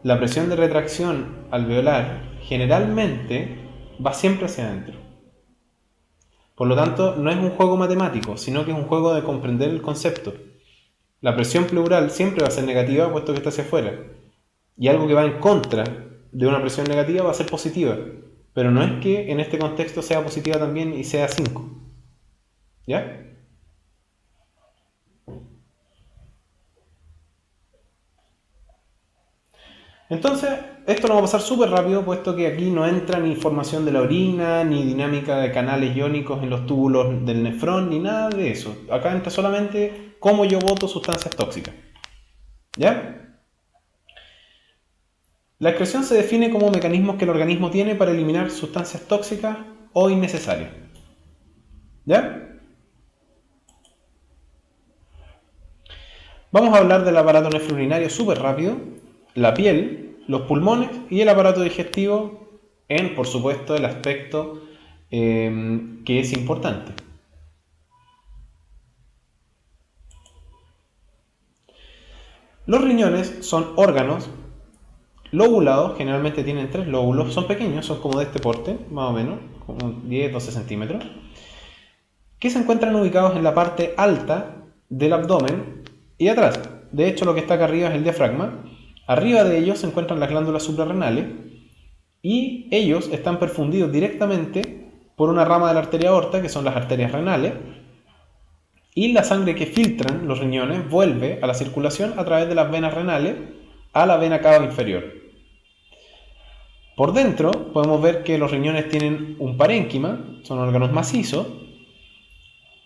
E: la presión de retracción alveolar generalmente va siempre hacia adentro. Por lo tanto, no es un juego matemático, sino que es un juego de comprender el concepto. La presión pleural siempre va a ser negativa puesto que está hacia afuera. Y algo que va en contra de una presión negativa va a ser positiva. Pero no es que en este contexto sea positiva también y sea 5. ¿Ya? Entonces, esto lo vamos a pasar súper rápido, puesto que aquí no entra ni información de la orina, ni dinámica de canales iónicos en los túbulos del nefrón, ni nada de eso. Acá entra solamente cómo yo boto sustancias tóxicas. ¿Ya? La excreción se define como mecanismos que el organismo tiene para eliminar sustancias tóxicas o innecesarias. ¿Ya? Vamos a hablar del aparato nefrourinario súper rápido, la piel, los pulmones y el aparato digestivo en, por supuesto, el aspecto que es importante. Los riñones son órganos lobulados, generalmente tienen 3 lóbulos, son pequeños, son como de este porte, más o menos, como 10-12 centímetros, que se encuentran ubicados en la parte alta del abdomen y atrás. De hecho, lo que está acá arriba es el diafragma. Arriba de ellos se encuentran las glándulas suprarrenales y ellos están perfundidos directamente por una rama de la arteria aorta, que son las arterias renales, y la sangre que filtran los riñones vuelve a la circulación a través de las venas renales a la vena cava inferior. Por dentro podemos ver que los riñones tienen un parénquima, son órganos macizos,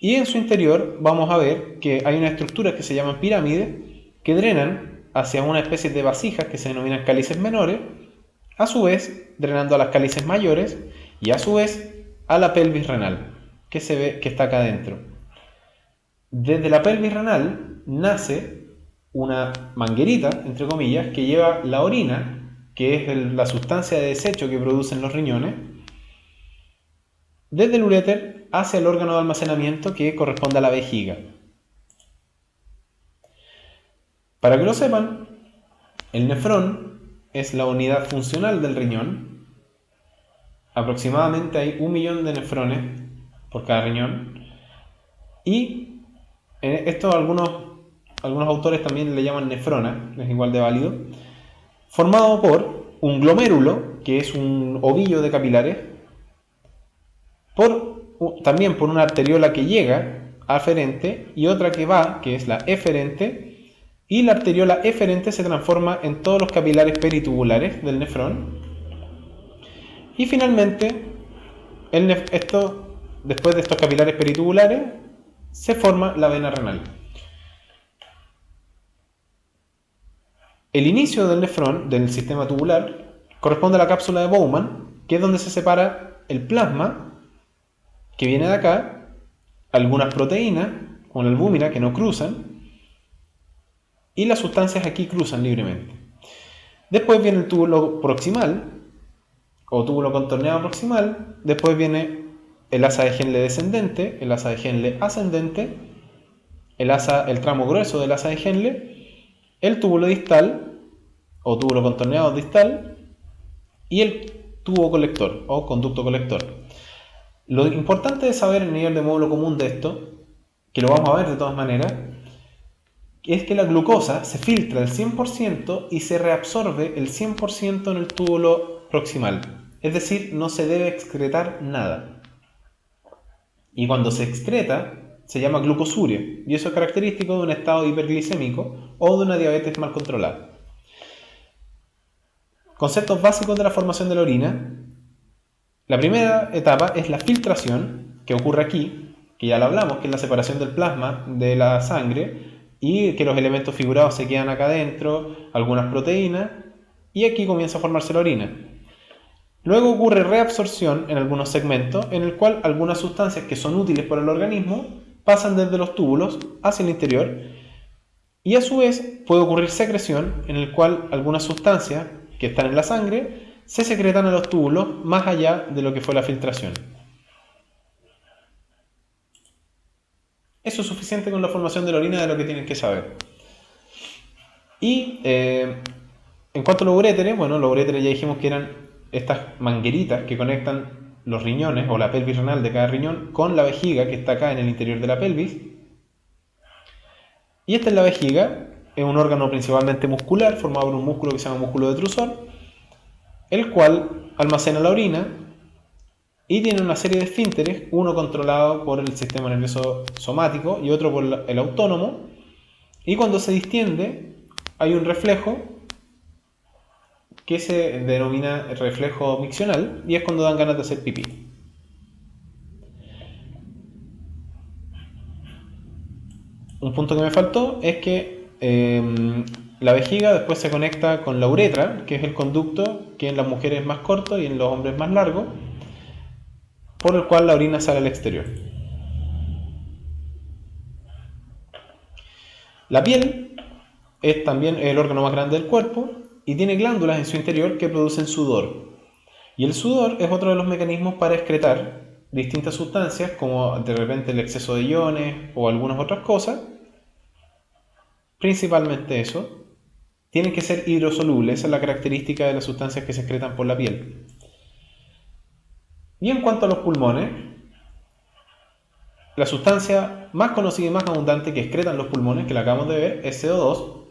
E: y en su interior vamos a ver que hay unas estructuras que se llaman pirámides que drenan hacia una especie de vasijas que se denominan cálices menores, a su vez drenando a las cálices mayores y a su vez a la pelvis renal, que se ve que está acá adentro. Desde la pelvis renal nace una manguerita, entre comillas, que lleva la orina, que es la sustancia de desecho que producen los riñones, desde el uréter hacia el órgano de almacenamiento que corresponde a la vejiga. Para que lo sepan, el nefrón es la unidad funcional del riñón. Aproximadamente hay 1 millón de nefrones por cada riñón. Y esto algunos autores también le llaman nefrona, es igual de válido, formado por un glomérulo, que es un ovillo de capilares, también por una arteriola que llega aferente y otra que va, que es la eferente, y la arteriola eferente se transforma en todos los capilares peritubulares del nefrón. Y finalmente, después de estos capilares peritubulares, se forma la vena renal. El inicio del nefrón, del sistema tubular, corresponde a la cápsula de Bowman, que es donde se separa el plasma, que viene de acá, algunas proteínas, como la albúmina, que no cruzan, y las sustancias aquí cruzan libremente. Después viene el túbulo proximal, o túbulo contorneado proximal. Después viene el asa de Henle descendente, el asa de Henle ascendente, el tramo grueso del asa de Henle, el túbulo distal, o túbulo contorneado distal, y el tubo colector, o conducto colector. Lo importante de saber el nivel de módulo común de esto, que lo vamos a ver de todas maneras, es que la glucosa se filtra el 100% y se reabsorbe el 100% en el túbulo proximal. Es decir, no se debe excretar nada. Y cuando se excreta, se llama glucosuria, y eso es característico de un estado hiperglicémico o de una diabetes mal controlada. Conceptos básicos de la formación de la orina. La primera etapa es la filtración, que ocurre aquí, que ya lo hablamos, que es la separación del plasma de la sangre, y que los elementos figurados se quedan acá adentro, algunas proteínas, y aquí comienza a formarse la orina. Luego ocurre reabsorción en algunos segmentos, en el cual algunas sustancias que son útiles para el organismo pasan desde los túbulos hacia el interior, y a su vez puede ocurrir secreción, en el cual algunas sustancias que están en la sangre se secretan a los túbulos más allá de lo que fue la filtración. Eso es suficiente con la formación de la orina de lo que tienen que saber. Y en cuanto a los uréteres, bueno, los uréteres ya dijimos que eran estas mangueritas que conectan los riñones o la pelvis renal de cada riñón con la vejiga que está acá en el interior de la pelvis. Y esta es la vejiga, es un órgano principalmente muscular, formado por un músculo que se llama músculo detrusor, el cual almacena la orina y tiene una serie de esfínteres, uno controlado por el sistema nervioso somático y otro por el autónomo, y cuando se distiende hay un reflejo que se denomina reflejo miccional y es cuando dan ganas de hacer pipí. Un punto que me faltó es que la vejiga después se conecta con la uretra, que es el conducto que en las mujeres es más corto y en los hombres más largo, por el cual la orina sale al exterior. La piel es también el órgano más grande del cuerpo y tiene glándulas en su interior que producen sudor. Y el sudor es otro de los mecanismos para excretar distintas sustancias, como de repente el exceso de iones o algunas otras cosas. Principalmente eso. Tienen que ser hidrosolubles, esa es la característica de las sustancias que se excretan por la piel. Y en cuanto a los pulmones, la sustancia más conocida y más abundante que excretan los pulmones, que la acabamos de ver, es CO2,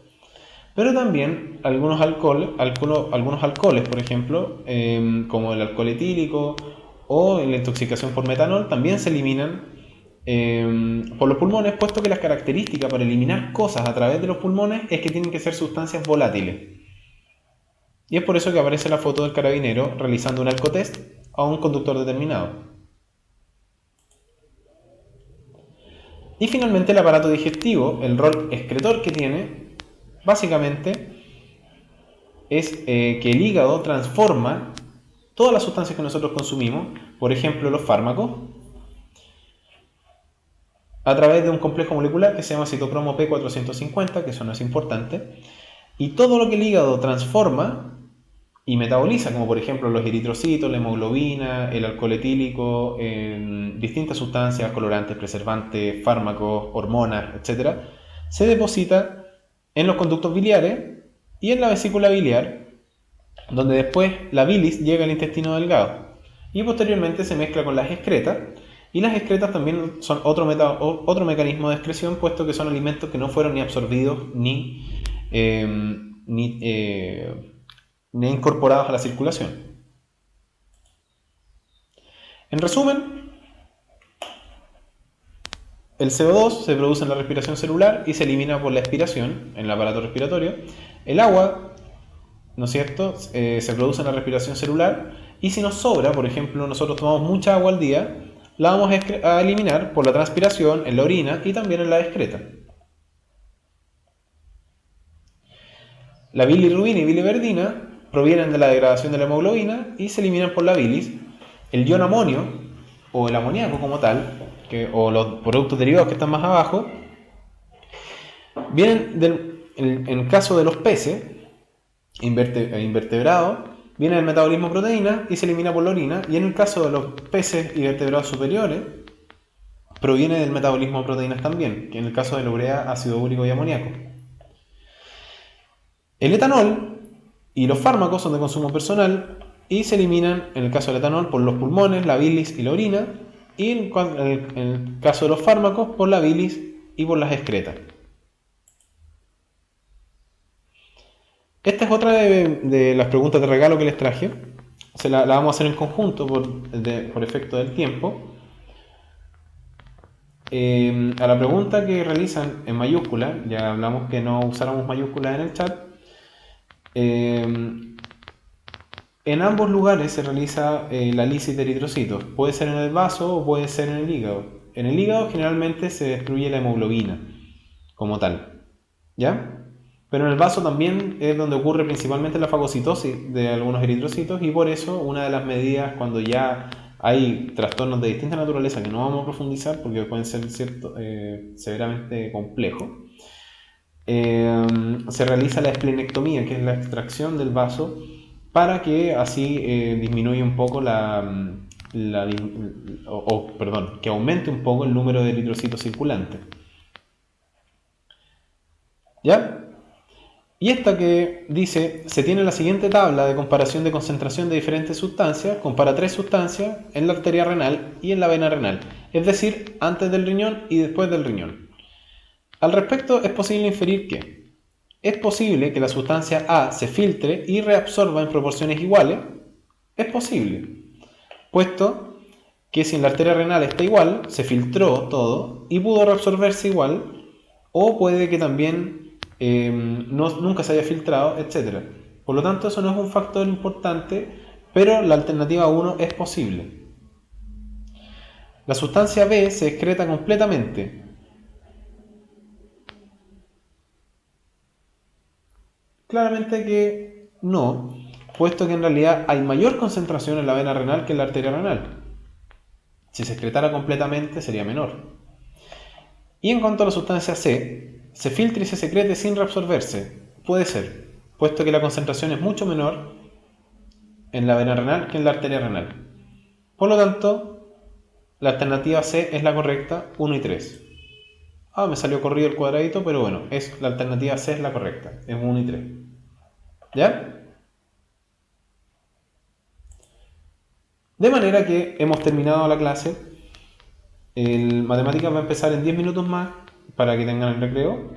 E: pero también algunos alcoholes, por ejemplo, como el alcohol etílico o la intoxicación por metanol, también se eliminan por los pulmones, puesto que las características para eliminar cosas a través de los pulmones es que tienen que ser sustancias volátiles. Y es por eso que aparece la foto del carabinero realizando un alcotest a un conductor determinado. Y finalmente el aparato digestivo, el rol excretor que tiene, básicamente es que el hígado transforma todas las sustancias que nosotros consumimos, por ejemplo los fármacos, a través de un complejo molecular que se llama citocromo P450, que eso no es importante, y todo lo que el hígado transforma y metaboliza, como por ejemplo los eritrocitos, la hemoglobina, el alcohol etílico, distintas sustancias, colorantes, preservantes, fármacos, hormonas, etc., se deposita en los conductos biliares y en la vesícula biliar, donde después la bilis llega al intestino delgado y posteriormente se mezcla con las excretas. Y las excretas también son otro mecanismo de excreción, puesto que son alimentos que no fueron ni absorbidos ni incorporados a la circulación. En resumen, el CO2 se produce en la respiración celular y se elimina por la expiración en el aparato respiratorio. El agua, ¿no es cierto?, se produce en la respiración celular y si nos sobra, por ejemplo, nosotros tomamos mucha agua al día, la vamos a eliminar por la transpiración, en la orina y también en la excreta. La bilirrubina y biliverdina provienen de la degradación de la hemoglobina y se eliminan por la bilis. El ion amonio, o el amoníaco como tal, o los productos derivados que están más abajo, vienen en el caso de los peces, invertebrados, viene del metabolismo de proteína y se elimina por la orina, y en el caso de los peces y vertebrados superiores, proviene del metabolismo de proteínas también, que en el caso de la urea, ácido úrico y amoníaco. El etanol y los fármacos son de consumo personal y se eliminan, en el caso del etanol, por los pulmones, la bilis y la orina, y en el caso de los fármacos, por la bilis y por las excretas. Esta es otra de las preguntas de regalo que les traje. La vamos a hacer en conjunto por efecto del tiempo. A la pregunta que realizan en mayúscula, ya hablamos que no usáramos mayúsculas en el chat. En ambos lugares se realiza la lisis de eritrocitos. Puede ser en el vaso o puede ser en el hígado. En el hígado generalmente se destruye la hemoglobina como tal, ¿ya? Pero en el vaso también es donde ocurre principalmente la fagocitosis de algunos eritrocitos y por eso una de las medidas cuando ya hay trastornos de distinta naturaleza que no vamos a profundizar porque pueden ser severamente complejos, se realiza la esplenectomía, que es la extracción del vaso para que así disminuya un poco que aumente un poco el número de eritrocitos circulantes. ¿Ya? Y esta que dice, se tiene la siguiente tabla de comparación de concentración de diferentes sustancias, compara 3 sustancias en la arteria renal y en la vena renal, es decir, antes del riñón y después del riñón. Al respecto, es posible inferir que es posible que la sustancia A se filtre y reabsorba en proporciones iguales. Es posible, puesto que si en la arteria renal está igual, se filtró todo y pudo reabsorberse igual, o puede que también nunca se haya filtrado, etc. Por lo tanto, eso no es un factor importante, pero la alternativa 1 es posible. La sustancia B se excreta completamente. Claramente que no, puesto que en realidad hay mayor concentración en la vena renal que en la arteria renal. Si se excretara completamente sería menor. Y en cuanto a la sustancia C, se filtra y se secrete sin reabsorberse. Puede ser, puesto que la concentración es mucho menor en la vena renal que en la arteria renal. Por lo tanto, la alternativa C es la correcta, 1 y 3. Me salió corrido el cuadradito, pero bueno, la alternativa C es la correcta, es 1 y 3. ¿Ya? De manera que hemos terminado la clase. El matemáticas va a empezar en 10 minutos más para que tengan el recreo.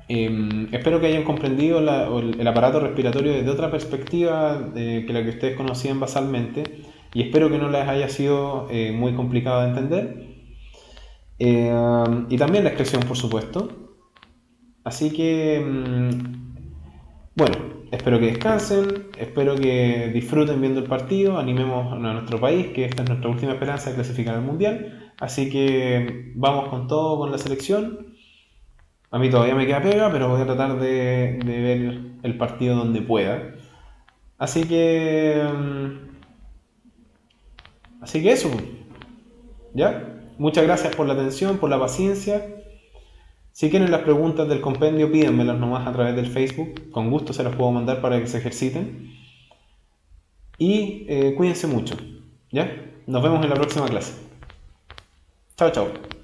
E: Espero que hayan comprendido el aparato respiratorio desde otra perspectiva que la que ustedes conocían basalmente, y espero que no les haya sido muy complicado de entender. Y también la excreción, por supuesto. Así que, bueno, espero que descansen, espero que disfruten viendo el partido, animemos a nuestro país, que esta es nuestra última esperanza de clasificar al Mundial. Así que vamos con todo con la selección. A mí todavía me queda pega, pero voy a tratar de ver el partido donde pueda. Así que eso. ¿Ya? Muchas gracias por la atención, por la paciencia. Si quieren las preguntas del compendio, pídanmelas nomás a través del Facebook. Con gusto se las puedo mandar para que se ejerciten. Y cuídense mucho. ¿Ya? Nos vemos en la próxima clase. Chao, chao.